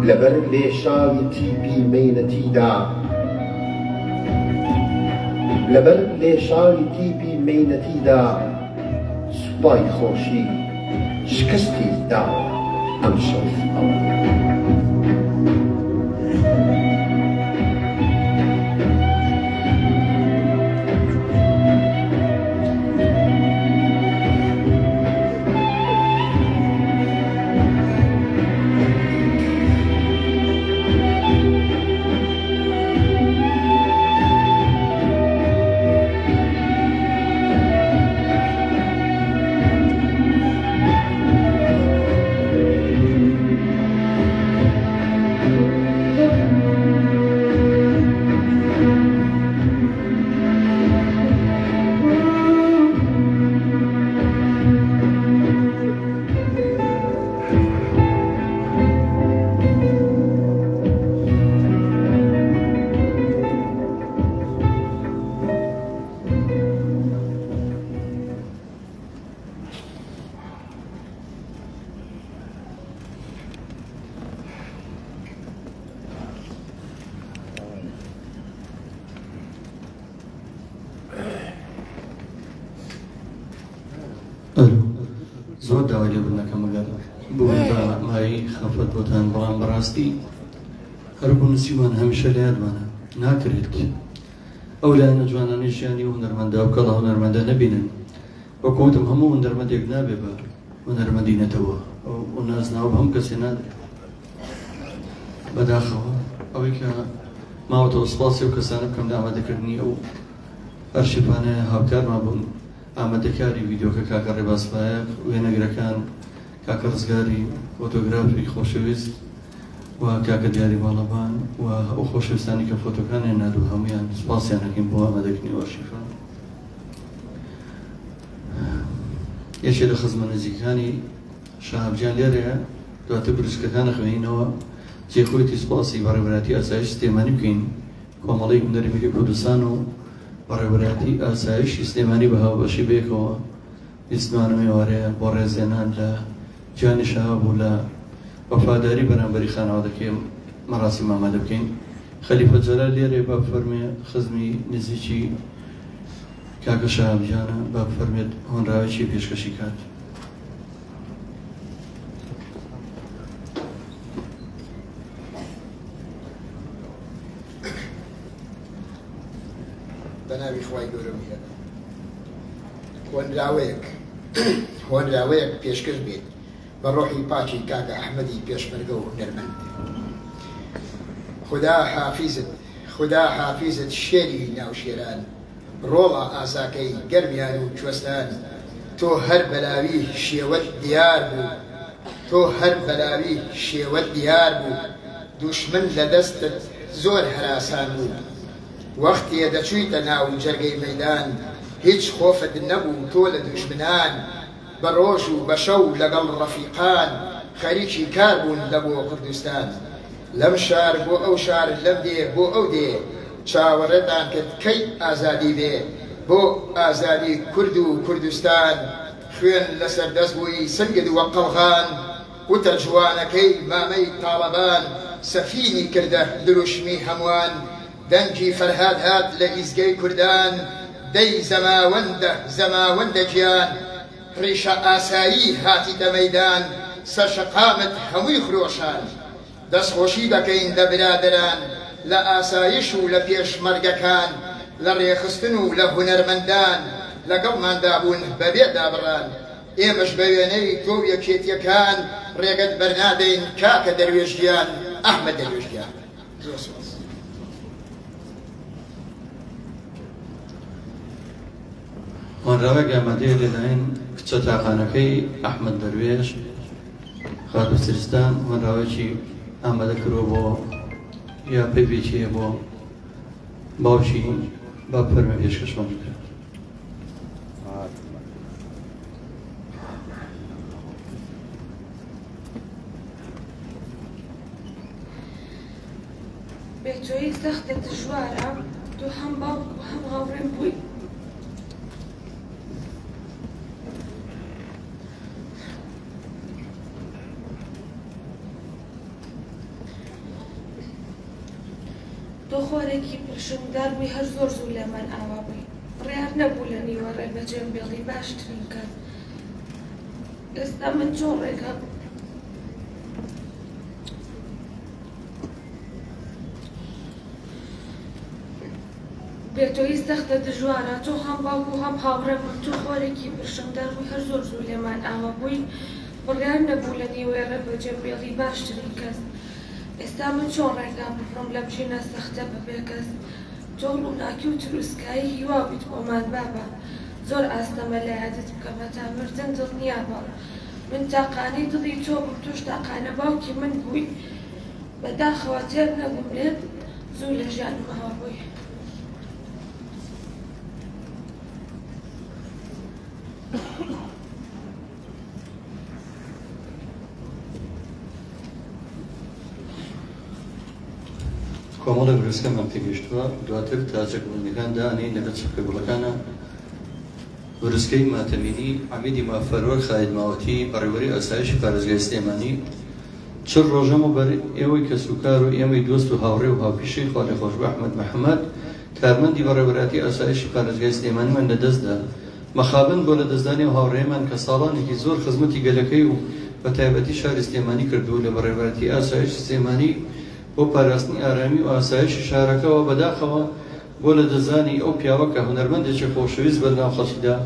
لەبەر لێشاوی تیپی مەینەتیدا لەبەر لێشاوی تیپی مەینەتیدا سوپای خۆشی شکستی دا ئەم شەو زۆر داوای لێ بنەکەم ئەگەر بووین بە مای خەفەت بۆتان بەڵام بەڕاستی هەر بوونسیمان هەمیشە لە یادمانە ناکرێت ئەو لایەنە جوانانەی ژیانی و هونەرمەندە و کەڵە هونەرمەندە نەبینن وەکوتم هەموو هونەرمەندێک نابێ بە هونەرمەندینەتەوە ئەو نازناوە بە هەم کەسێ نادرێت بەداخەوە ئەوەی کە ماوەتەوە سپاسی و کەسانە بکەم لە ئامادەکردنی ئەو ئەرشیفانەیە هاوکارمان بوون ئامادەکاری ڤیدیۆکە کاکە ڕێباسپایە وێنەگرەکان کاکە ڕزگاری فۆتۆگرافی خۆشەویست و کاکە دیاری باڵەبان و ئەو خۆشەویستانی کە فۆتۆکانیان نادوو هەمویان سپاسیان دەکەین بۆ ئامادەکردنی ئەرشیفان. یەکێک لە خزمە نزیکانی شاهەبجان لێرەیە دواتر بروسکەکانە خوێنینەوە جێخۆیەتی سپاسی بەڕێوەبەراتی ئاسایش سلێمانی بکەین کۆمەڵی هونەری میلی کوردستان و بەڕێوەبەراتی ئاسایشی سلێمانی بە هاوبەشی بێکەوە ویستمانم ئێوارەیە بۆ ڕێزێنان لە جیانی شەهاب و لە وەفاداری بەرامبەری خانەوادەکەی مەراسی ئامادە بکەین. خەلیفە جەلال لێرێ با بفەرمێ خزمی نزیکی کاکە شەهابجانە با بفەرمێت هۆنراوێکی پێشکەشی کات. بەناوی خوای گەورە میهرەبان هۆنراوەیەک پێشکەش بێت بە ڕۆحی پاکی کاکە ئەحمەدی پێشمەرگە و هونەرمەند. خدا حافیزت شێری ناوشێران ڕۆڵە ئاساکەی گەرمیان و کوێستان تۆ هەر بەلاوی شێوەت دیار بوو دوشمن لە دەستت زۆر هەراسان بوو وەختێ دەچوویتە ناو جەرگەی مەیدان هیچ خۆفت نەبوو تۆ لە دوشمنان بە ڕۆژ و بە شەو لەگەڵ ڕەفیقان خەریکی کار بوون لە بۆ کوردستان لەم شار بۆ ئەو شار لەم دێ بۆ ئەو دێ چاوەڕێتان کرد کەی ئازادی بێ بۆ ئازادی کورد و کوردستان خوێن لەسەر دەست بووی سنگت وە قەڵغان وتە جوانەکەی مامەی تاڵەبان سەفینی کردە دروشمی هەمووان دەنگی فەرهاد هات لە ئیزگەی کوردان دەی زەماوەندە گیان ڕیشە ئاسایی هاتیتە مەیدان سەرشەقامت هەمووی خرۆشان دەستخۆشی دەکەین لە برادەران لە ئاسایش و لە پێشمەرگەکان لە ڕێخستن و لە هونەرمەندان لەگەڵماندا بوون بەبێ دابڕان ئێمەش بە وێنەی تۆ یەکێتیەکان ڕێگەت بەرنادەین کاکە دەروێژگیان ئەحمەد دەروێژگیان. هۆنراوێک ئامادەیە لێداین کچە تاقانەکەی ئەحمەد دەروێژ خاتوسرستان هۆنراوێکی ئامادە کردووە بۆ یا پێوێکیە بۆ باوکی با فەرمە پێشکەشمان بکات. بێتۆیی سەختە دژوارە تۆ هەم باوک و هەم هاوڕێم بووی تۆ خۆرێکی پرشمدار بووی هەر زۆر زوو لەمان ئاوا بووی ڕێیار نەبوو لە نیوەڕێ بەجێم بێڵی باشترین کات ئێستا من چۆن ڕێگەم بێتۆیی سەختە دژوارە تۆ هەم باوک و هەم هاوڕێ بوون تۆ خۆرێکی پرشمدار بووی هەر زۆر زوو لێمان ئاوا بووی ڕێیار نەبوو لە نیوەی ڕێ بەجێم بێڵی باشترین کەس ئێستا من چۆن ڕێگام بڕۆم لەم ژینە سەختە بەبێ کەس تۆ ڕووناکی و تروسکایی هیواویت بۆمان بابە زۆر ئاستەمە لە یادت بکەمە تا مردن دڵنیابە من تاقانەی دڵی تۆ بووم تۆش تاقانە باوکی من بووی بەداخەوە تێر نەبووم لێت زوو لە ژیانم ئاوا بووی. کۆمەڵی ڕێزەکەمان پێگەشتووە دواتر تاجەکبوونەکان دانی لەگەڵ چەپکەگوڵەکانە ورسکەی ماتەمینی عەمیدی مافەرۆر خالید ماوەتی بەڕێوەری ئاسایشی پارێزگای سلێمانی چل ڕۆژەمە بەر ئێوەی کە سوکار و ئێمەی دۆست و هاوڕێ و هاوپیشەی خوا لێخۆش بە ئەحمەد محەممەد کارمەندی بەڕێوەراتی ئاسایشی پارێزگای سلێمانیمان لەدەستدا مەخابن بۆ لە دەستدانی و هاوڕێمان کە ساڵانێکی زۆر خزمەتی گەلەکەی و بە تایبەتی شاری سلێمانی کردو لە بەڕێوەتی ئاسایشی سلێمانی بۆ پاراستنی ئارامی و ئاسایشی شارەکەەوە بەداخەوە بۆ لە دەزانی ئەو پیاوە کە هونەرمەندێکی خۆشەویست بەرناو خەڵکیدا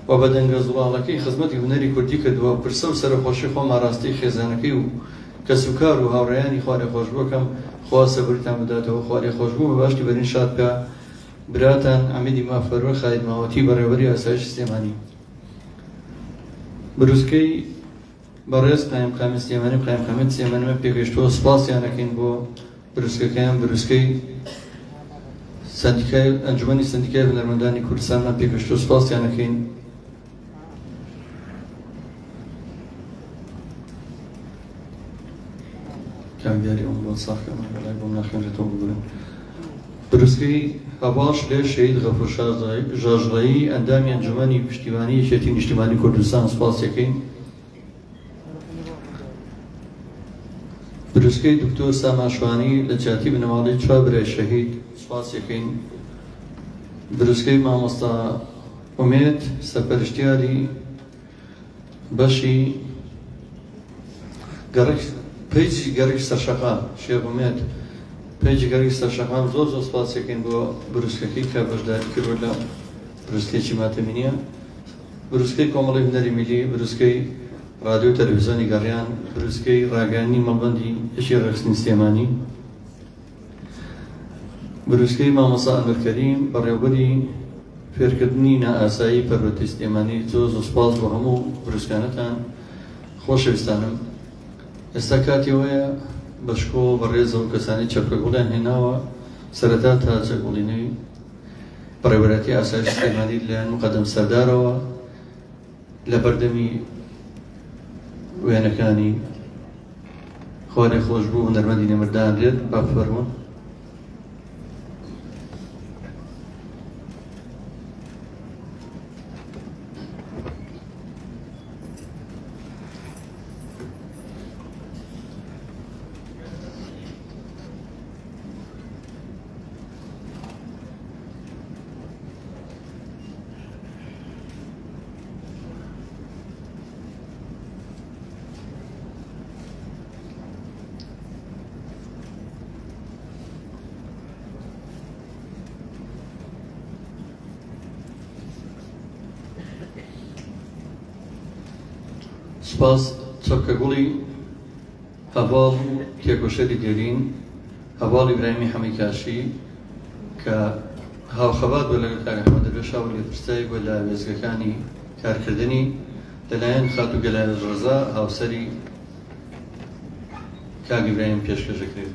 و بە دەنگە زوڵاڵەکەی خزمەتی هونەری کوردی کردووە پرسە و سەرخۆشی خۆمان ڕاستی خێزانەکەی و کەسوکار و هاوڕێیانی خوارێ خۆشببووەکەم خوا سەبریتان بداتەوە خوارێ خۆشببوو بە باشی بەرین شاد بکە براتان ئەمیدی مافەروە خالید ماوەتی بەڕێوەبەری ئاسایشی سلێمانی بروسکەی بەڕێز قایم قامت سلێمانی قایم قامت سلێمانیمە پێگەشتووە سوپاسیان دەکەین بۆ بروسکەکەیان بروسکەی سندیکای ئەنجومەنی سندیکای هونەرمەندانی کوردستانمان پێگەشتووە سوپاسیان دەکەین کامیاری ئەم بۆ ساخکەمان بەلای بۆم ناخێنرێتەوە بگرن بروسکەی هەواش لێ شەهید غەفور ژاژڕایی ئەندامی ئەنجومەنی پشتیوانی یەکێتی نیشتیمانی کوردستان سوپاس دەکەین بروسکەی دکتۆر ساماشوانی لە جیاتی بنەماڵی چوار برای شەهید سوپاس دەکەین بروسکەی مامۆستا ئومێد سەرپەرشتیاری بەشی پێیجی گەڕی سەرشەقام شێخ ئومێد پێیجی گەڕی سەرشەقام زۆر سوپاس دەکەین بۆ بروسکەکەی کە بەشداری کردووە لە بروسکێکی ماتەمینیە بروسکەی کۆمەڵی هونەری میلی بروسکەی رادیۆ و تەلەڤیزیۆنی گەڕیان بروسکەی ڕاگەیاندنی مەڵبەندی هێشی ڕێخستنی سلێمانی بروسکەی مامۆستا ئەمەرکەریم بەڕێوەبەری فێرکردنی نائاسایی پەروەردەی سلێمانی زۆر سوپاس بۆ هەموو بروسکانەتان خۆشەویستانم ئێستا کاتیەوەیە بەشکۆ بەڕێزە و کەسانی چەپکەگوڵیان هێناوە سەرەتا تا جەگوڵینەوەی بەڕێوەبەرەتی ئاسایشی سلێمانی لەلایەن مقەدەم سەردارەوە لە بەردەمی وێنەکانی خوارێ خۆشببوو هونەرمەندی نەمردان رێت با فەرموون سپاس چەپکەگوڵی هەڤاڵ و تێکۆشەری دێرین هەڤاڵ ئیبراهیمی حەمیدکاشی کە هاوخەبات بۆ لەگەڵ کاک ئەحمەد دەروێشا و لێپرسایی بۆ لە وێزگەکانی کارکردنی لەلایەن خاتوو گەلایەژ ڕەزا هاوسەری کاک ئیبراهیم پێشکەش دەکرێت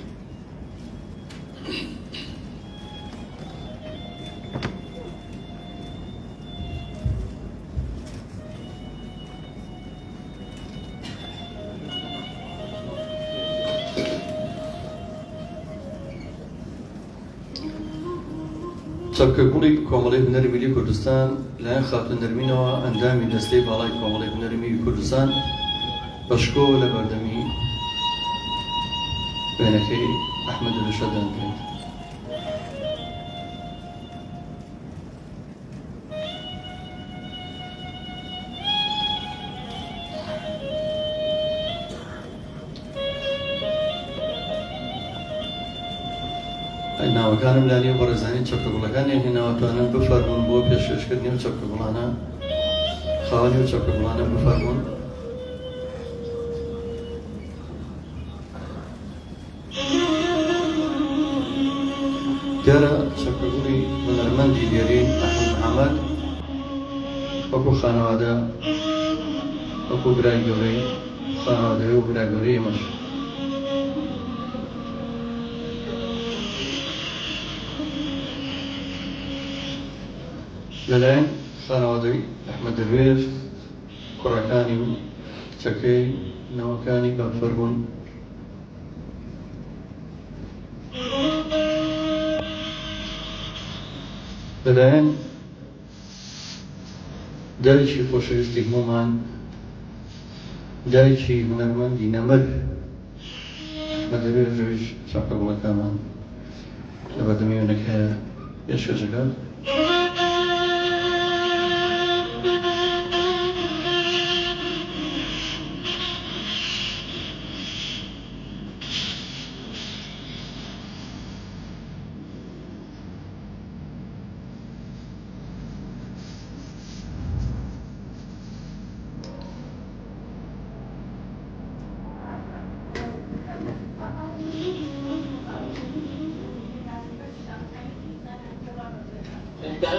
چەپکەگوڵی کۆمەڵی هونەری میلی کوردستان لایەن خاتوون نەرمینەوە ئەندامی دەستەی باڵای کۆمەڵی هونەری میلی کوردستان بەشکۆ لە بەردەمی وێنەکەی ئەحمەد دەروێشا دەنگرێت ناوەکانم لانیە بۆ ڕێزانی چەپکەگوڵەکانی هێناوەتوانن بفەرمون بۆ پێشکەشکردنی و چەپکەگوڵانە خاوەنی و چەپکەگوڵانە بفەرمون دیارە چەپکەگوڵی هونەرمەندی دێرین ئەحمەد محەممەد وەکو خانەوادە وەکو برای گەورەی خانەوادەی و برای گەورەی ئێمەش لەلایەن خانەوادەی ئەحمەد دەروێش کوڕەکانی و چەکەی نەوەکانی بەفەرموون لەلایەن دایکی خۆشەویستی هەموومان دایکی هونەرمەندی نەمەر ئەحمەد دەروێژ چەپکەگوڵەکانمان لە بەردەمی وێنەکە هەیە پێشکەشەکە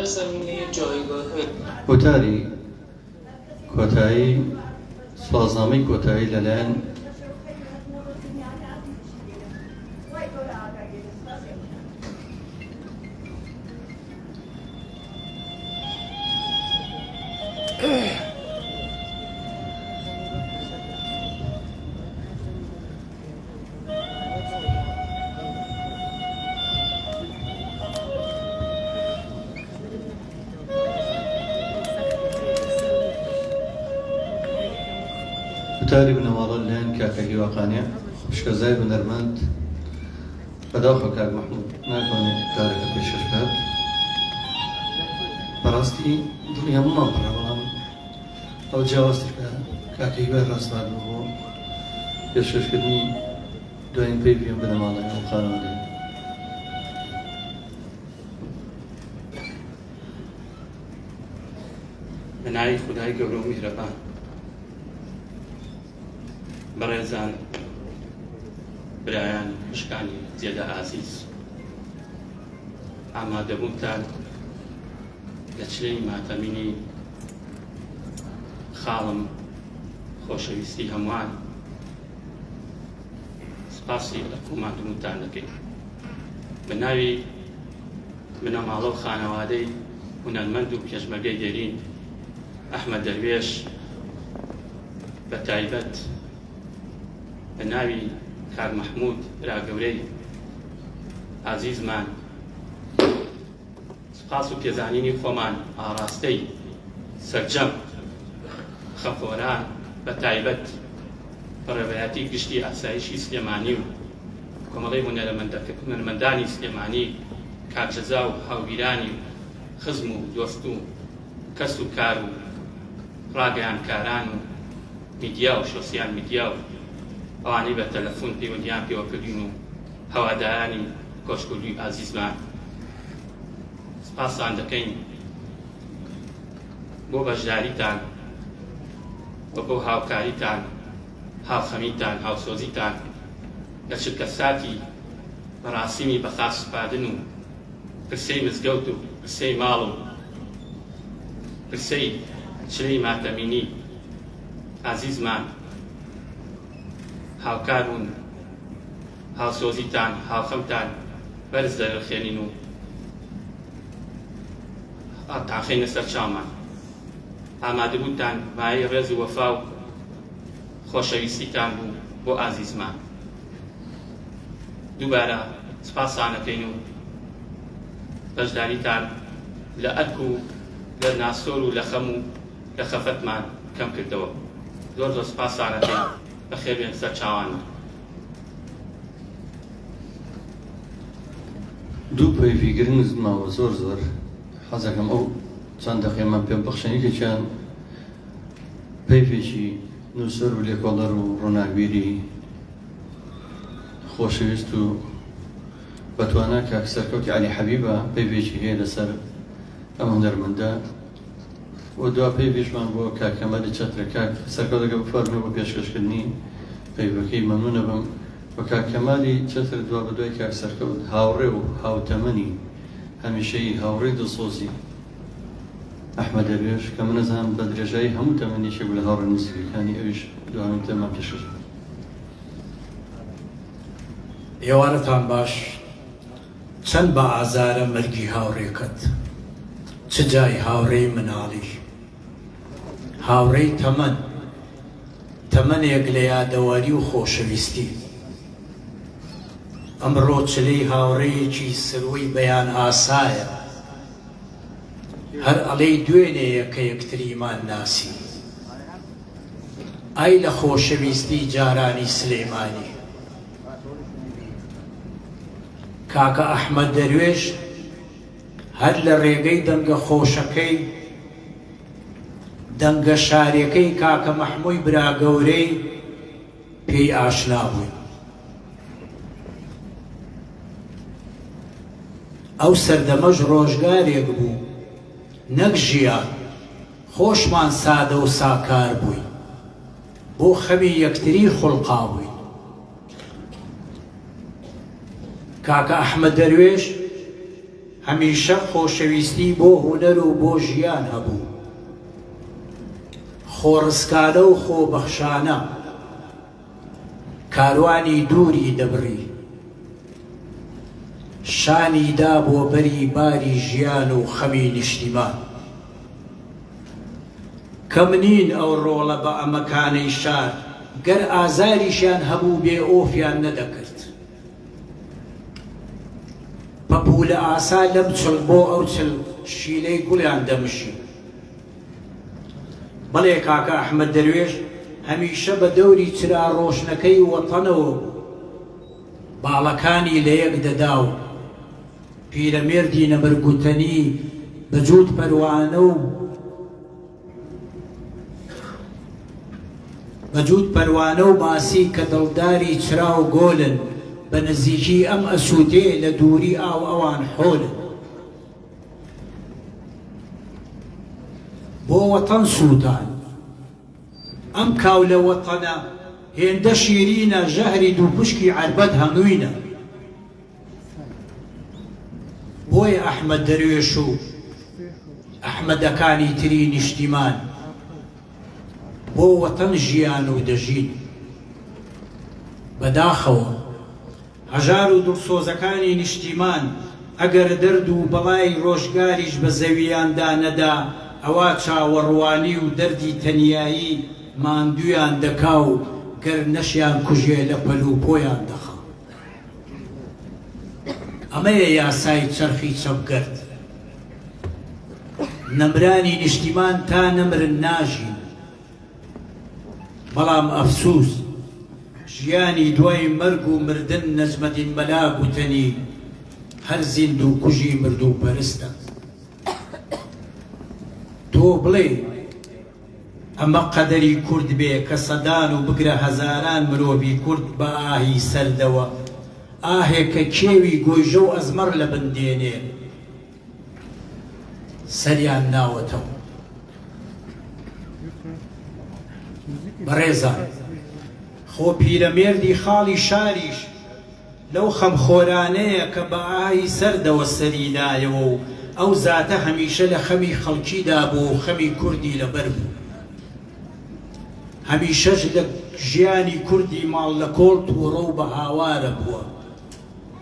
در زمینه جایگاه وتاری کۆتایی سوازنامەی کۆتایی لەلایەن وتاری بنەماڵە لەلایەن کاکە هیواقانیە شکەزای بنەرمەند بەداخە کاک مەحموود ناتوانێت کارەکە پێشکەش بکات بەڕاستی دڵی هەموومان پڕە بەڵام ئەو جیاوازترکە کاکە هیوای ڕاستبار بوو بۆ پێشکەشکردنی دوایین پێی پێم بنەماڵەکە ئەو خانەوادەیە بەناوی خودای گەورە و میهرەبان بەڕێزان برایان مشکانی جێدە ئازیز ئامادەبوونتان لە چلەی ماتەمینی خاڵم خۆشەویستی هەمووان سپاسی لە کوماندمونتان دەکەین بە ناوی بنەماڵە و خانەوادەی هونەرمەند و پێشمەرگەی دێرین ئەحمەد دەروێش بە تایبەت بە ناوی کاک مەحموود راگەورەی ئازیزمان سپاس و پێزانینی خۆمان ئاڕاستەی سەرجەم خەفۆران بە تایبەت بەڕێوەیەتی گشتی ئاسایشی سلێمانی و کۆمەڵەی هونەرمەندانی سلێمانی کاکجەزا و هاوبیرانی خزم و دۆست و کەس و کار و ڕاگەیانکاران و میدیا و سۆسیال میدیا و ئەوانەی بە تەلەفۆن پەیوەندیان پێوەکردین و هەوادارانی کۆشکوردووی ئازیزمان سپاسان دەکەین بۆ بەشداریتان بۆ هاوکاریتان هاوخەمیتان هاوسۆزیتان لە چرکەساتی مەراسیمی بەخاس سوپاردن و پرسەی مزگەوت و پرسەی ماڵ و پرسەی چلەی ماتەمینی ئازیزمان هاوکار بوون هاوسۆزیتان هاوخەمتان بەرز دەرەخێنین و تاخینە سەر چاومان ئامادەبوونتان مایەی ڕێز و وەفا و خۆشەویستیتان بوو بۆ ئازیزمان دووبارە سپاسانەکەین و بەشداریتان لە ئەرک و لە ناسۆر و لە خەم و لە خەفەتمان کەم کردەوە زۆر زۆر سپاسانەکەین بەخێر بێن سەر چاوانە دوو پەیوی گرنگ ماوە زۆر زۆر حەزەکەم ئەو چەند دەقێمان پێم بەخشێنی کێکیان پەیوێکی نووسەر و لێکۆڵەر و ڕۆناگبیری خۆشەویست و بەتوانە کاک سەرکەوتی عەلی حەبیبە پەیوێکی هەیە لەسەر ئەم هونەرمەندە و دوا پەیوێشمان بۆ کاک کەمالی چەترە کاک سەرکەوتەکە بفەرمێ بۆ پێشکەشکردنی پەیوەکەی مەمنونە بم بە کاک کەمالی چەتر دوا بە دوای کاک سەرکەوت هاوڕێ و هاوتەمەنی هەمیشەی هاوڕێی دڵسۆزی ئەحمەد دەروێش کە من نەزانم بە درێژایی هەموو تەمەنیشێک لە هاوڕێ نزیکەکانی ئەویش دوامین تەمان پێشکەش ئێوارەتان باش چەند بە ئازارە مەرگی هاوڕێکەت چ جای هاوڕێی مناڵی هاوڕێی تەمەن تەمەنێک لە یادەواری و خۆشەویستی ئەمڕۆ چلەی هاوڕێیەکی سروی بەیان ئاسایە هەر ئەڵێی دوێنەیە کە یەکتریمان ناسی ئای لە خۆشەویستی جارانی سلێمانی کاکە ئەحمەد دەروێش هەر لە ڕێگەی دەنگە خۆشەکەی دەنگە شارەکەی کاکە مەحمووی براگەورەی پێی ئاشنا بووین ئەو سەردەمەش ڕۆژگارێک بوو نەک ژیان خۆشمان سادە و ساکار بووین بۆ خەمی یەکتری خوڵقا بووین کاکە ئەحمەد دەروێش هەمیشە خۆشەویستی بۆ هونەر و بۆ ژیان هەبوو، خۆڕسکانە و خۆبەخشانە کاروانی دووری دەبڕی، شانی دا بۆ بەری باری ژیان و خەمی نیشتیمان. کەم نین ئەو ڕۆڵە بە ئەمەکانەی شار، گەر ئازاریشیان هەبوو بێ ئۆفیان نەدەکرد. بە پولە ئاسا لەم چڵ بۆ ئەو چڵ شیلەی گوڵیان دەمشی. بەڵێ کاکە ئەحمەد دەروێش هەمیشە بە دەوری چرا ڕۆشنەکەی وەتەنەوە باڵەکانی لە یەک دەدا و پیرەمێردی نەبەرگوتنی بەجوود پەروانە و ماسی کە دڵداری چرا و گۆلن، بە نزیکی ئەم ئەسوودێ لە دووری ئاو ئەوان حۆلن. بۆ وەتەن سووتان ئەم کاو لە وەتەنە هێندە شیرینە، ژەهری دوو پشکی عەربەت هەمووینە. بۆیە ئەحمەد دەروێش و ئەحمەدەکانی تری نیشتیمان بۆ وەتەن ژیان و دەژین. بەداخەوە هەژار و دڵسۆزەکانی نیشتیمان ئەگەر دەرد و بەڵای ڕۆژگاریش بە زەویاندا نەدا، ئەوا چاوەڕوانی و دەردی تەنیایی ماندویان دەکا و گەر نەشیان کوژێ لە پەلوپۆیان دەخا. ئەمەیە یاسای چەرخی چەپگەرد. نەمرانی نیشتیمان تا نەمرن ناژین، بەڵام ئەفسوس ژیانی دوای مەرگ و مردن نەجمەدین مەلا گوتنی هەر زیند و کوژی مرد و پەرستە. تۆ بڵێ ئەمە قەدەری کورد بێ کە سەدان و بگرە هەزاران مرۆڤی کورد بە ئاهی سەردەوە، ئاهێکە کێوی گۆیژە و ئەزمەڕ لە بندێنێ سەریان ناوەتەوە. بەڕێزان، خۆ پیرەمێردی خاڵی شاریش لەو خەمخۆرانەیە کە بە ئاهی سەردەوە سەری نایەوە و ئەو زاتە هەمیشە لە خەمی خەڵکیدا بوو و خەمی کوردی لەبەر بوو. هەمیشەش لە ژیانی کوردی ماڵ لە کۆڵ تووڕە و بە هاوارە بووە.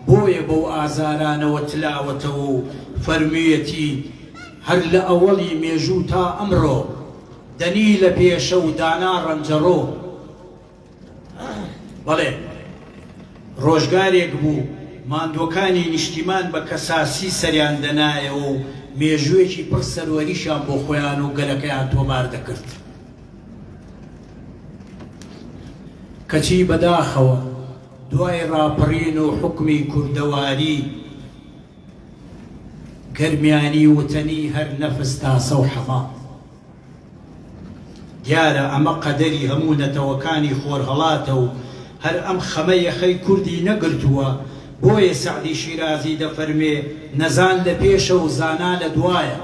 بۆیە بەو ئازارانەوە تلاوەتەوە و فەرموویەتی هەر لە ئەوەڵی مێژوو تا ئەمڕۆ دەنی لە پێشە و دانا ڕەنجەڕۆ. بەڵێ ڕۆژگارێک بوو ماندۆکانی نیشتیمان بە کەساسی سەریان دەنایەوە و مێژوویەکی پڕ سەروەریشیان بۆ خۆیان و گەلەکەیان تۆمار دەکرد. کەچی بەداخەوە دوای ڕاپەڕین و حوکمی کوردەواری گەرمیانی وتەنی هەر نەفس تاسە و حەما. دیارە ئەمە قەدەری هەموو نەتەوەکانی خۆرهەڵاتە و هەر ئەم خەمە یەخەی کوردی نەگرتووە. بۆیە سەعدی شیرازی دەفەرمێ نەزان لە پێشە و زانا لە دوایە.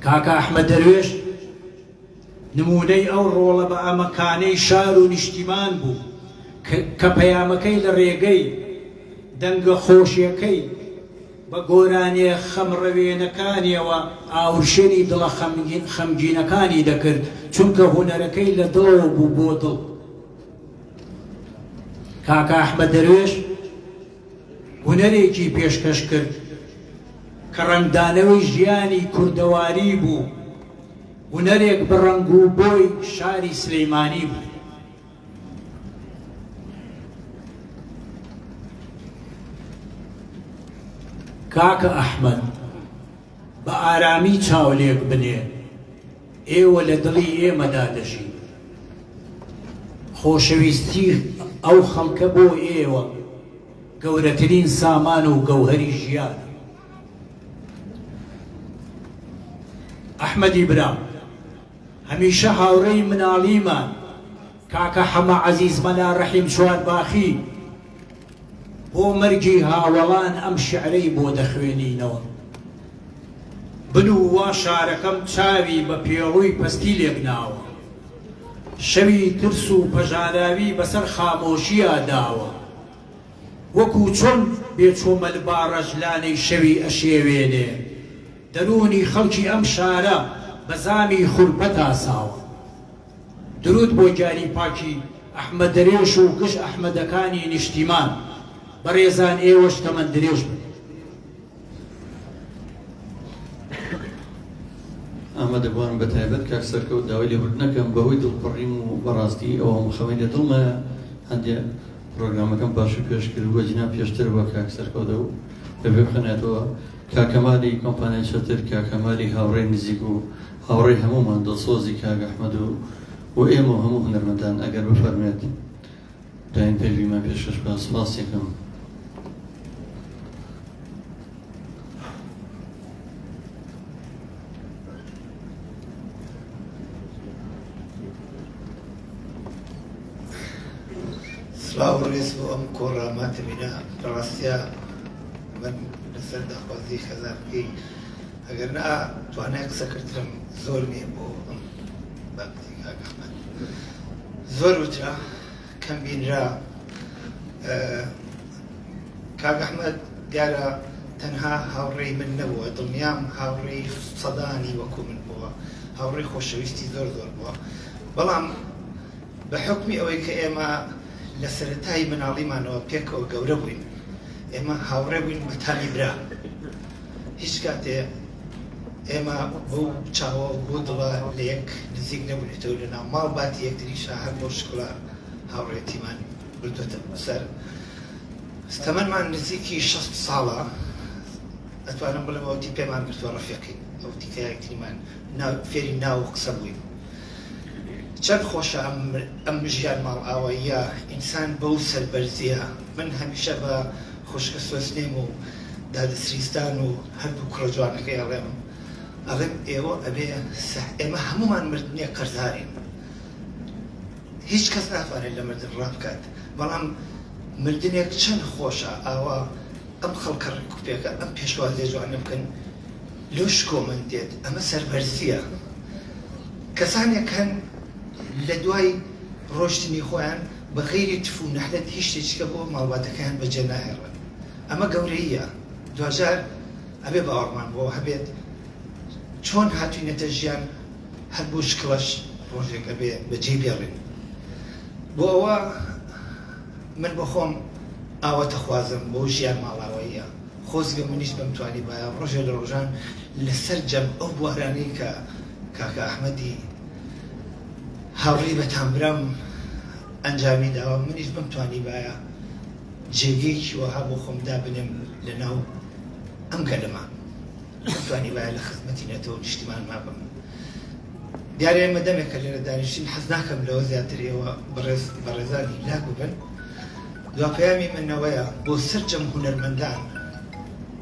کاکە ئەحمەد دەروێش نمونەی ئەو ڕۆڵە بە ئەمەکانەی شار و نیشتیمان بوو کە پەیامەکەی لە ڕێگەی دەنگە خۆشیەکەی بە گۆرانیە خەمڕەوێنەکانیەوە ئاورشێنی دڵە خەمگینەکانی دەکرد، چونکە هونەرەکەی لە دڵەوە بوو بۆ دڵ. کاکە ئەحمەد دەروێش هونەرێکی پێشکەش کرد کە ڕەنگدانەوەی ژیانی کوردەواری بوو، هونەرێک بڕەنگ و بۆی شاری سلەیمانی بوو. کاکە ئەحمەد بە ئارامی چاولێک بنێ، ئێوە لە دڵی ئێمەدا دەژین. خۆشەویستی ئەو خەڵکە بۆ ئێوە گەورەترین سامان و گەوهەری ژیان. ئەحمەدی برام هەمیشە هاوڕێی مناڵیمان کاکە حەمە عەزیزمەلا ڕەحیم چوارباخی بۆ مەرگی هاوڵان ئەم شیعرەی بۆ دەخوێنینەوە. بن و وا شارەکەم چاوی بە پێڵووی پەستی لێبناوە، شەوی ترس و پەژاراوی بەسەر خامۆشیە داوە. وەکو چۆن بێچۆمە لەبا ڕەژلانەی شەوی ئەشێوێنێ دەرونی خەڵکی ئەم شارە بە زامی خورپە تاساوە. درود بۆ جاری پاکی ئەحمەد دەرێش و گشت ئەحمەدەکانی نیشتیمان بەڕێزان ئێوەش تەمەن درێژ بن. ئەمە دەبووان بە تایبەت کاک سەرکەوت داوای لێبوردنەکەم بەهۆی دڵپەڕیم و بەڕاستی ئەوە مخەوەی لە دڵمە هەندێک پرۆگرامەکەم باشی پێش کرد بۆ جینا پێشتر بە کاک سەرکەوتە و بەبێ بخەنێتەوە کاکەمالی کۆمپانیای چەتر کاکەمالی هاوڕێی نزیک و هاوڕێی هەمومان دڵسۆزی کاک ئەحمەد و ئێمە هەموو هونەرمەندان ئەگەر بفەرمێت داین پێویمان پێشکەش بە سپاسێکم. سلااو ڕێز بۆ ئەم کۆڕاماتە بینە ڕاستیا من لەسەر داخوازی خەزانکەی ئەگەر نا توانای قسەکردم زۆر مێ بۆ ئەم بابەتی کاک ئەحمەد زۆر وترا کەم بینرا. کاک ئەحمەد دیارە تەنها هاوڕێی من نەبووە، دڵنیام هاوڕێی سەدانی وەکو من بووە، هاوڕێی خۆشەویستی زۆر زۆر بووە. بەڵام بە حکمی ئەوەی کە ئێمە لە سەرەتای مناڵیمانەوە پێکەوە گەورە بووین، ئێمە هاوڕێ بووین بەتانی برا. هیچ کاتێ ئێمە بەو چاوە بۆ دڵە لە یەک نزیک نەبوونێتەوە لە ناو ماڵ باتی یەکتریشا هەر بۆ شکڵا هاوڕێتیمان بردوێتە سەر. تەمەنمان نزیکی 60 ساڵە، ئەتوانم بڵێم ئەوتی پێمان گرتووە ڕەفیقین، ئەوتی کە یەکتریمان فێری ناو قسە بووین. چەند خۆشە ئەم ژیان ماڵ ئاواییە ئینسان بەو سەربەرزیە. من هەمیشە بە خوشکە سوێسنێم و دادەسریستان و هەردوو کوڕە جوانەکەی ئەڵێم ئێوە ئەبێ ئێمە هەمومان مردنیە قەرزارین، هیچ کەس ناتوانێت لە مردن ڕابکات، بەڵام مردنێک چەند خۆشە ئاوا ئەم خەڵکە ڕێکوپێکە ئەم پێشوازیە جوانە بکەن لەو شکۆمەند دێت. ئەمە سەربەرزیە. کەسانێک هەن لە دوای ڕۆشتنی خۆیان بە غەیری تف و نەحلەت هیچ شتێکیکە بۆ ماڵباتەکەیان بەجێ ناهێڕن. ئەمە گەورەیە. دوجار ئەبێ باوەڕمان بۆ هەبێت چۆن هاتوینەتە ژیان هەر بۆ شکڵەش ڕۆژێک ئەبێ بەجێ بێڕین. بۆ ئەوە من بۆ خۆم ئاوەتە خوازم بۆ ژیان ماڵاوەیە. خۆزگە منیش بەمتوانی باە ڕۆژێ لە ڕۆژان لەسەر جەم ئەو بوارانەی کە کاکە ئەحمەدی هاوڕێی بەتانبرام ئەنجامی داوە منیش بمتوانی باە جێگەیەکی وەها بۆ خۆم دابنێم لە ناو ئەم گەلەما، بمتوانی باە لە خزمەتی نێتەوە نیشتیمان مابم. دیارە ئێمە دەمێکە لێرە دانیشتین، حەز ناکەم لەوە زیاتر ئێوە بەڕێزانی لاک ببن. دواپەیامی منەوەیە بۆ سەرجەم هونەرمەندان،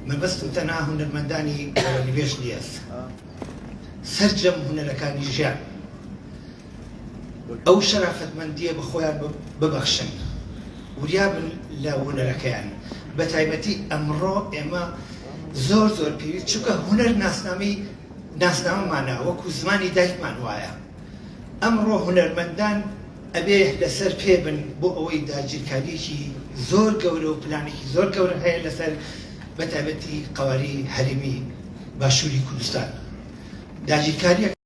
مەبەستم تەنها هونەرمەندانی گەوەنیبێژ نییە، سەرجەم هونەرەکانی ژیان ئەو شەرافەتمەندیە بە خۆیان ببەخشن، وریابن لە هونەرەکەیان. بە تایبەتی ئەمڕۆ ئێمە زۆر زۆر پێویست، چونکە هونەر ناسنامەمانە وەکو زمانی دایکمان وایە. ئەمڕۆ هونەرمەندان ئەبێ لەسەر پێبن بۆ ئەوەی داگیرکاریەکی زۆر گەورە و پلانێکی زۆر گەورە هەیە لەسەر بە تایبەتی قەواری هەرێمی باشووری کوردستان. داگیرکاریە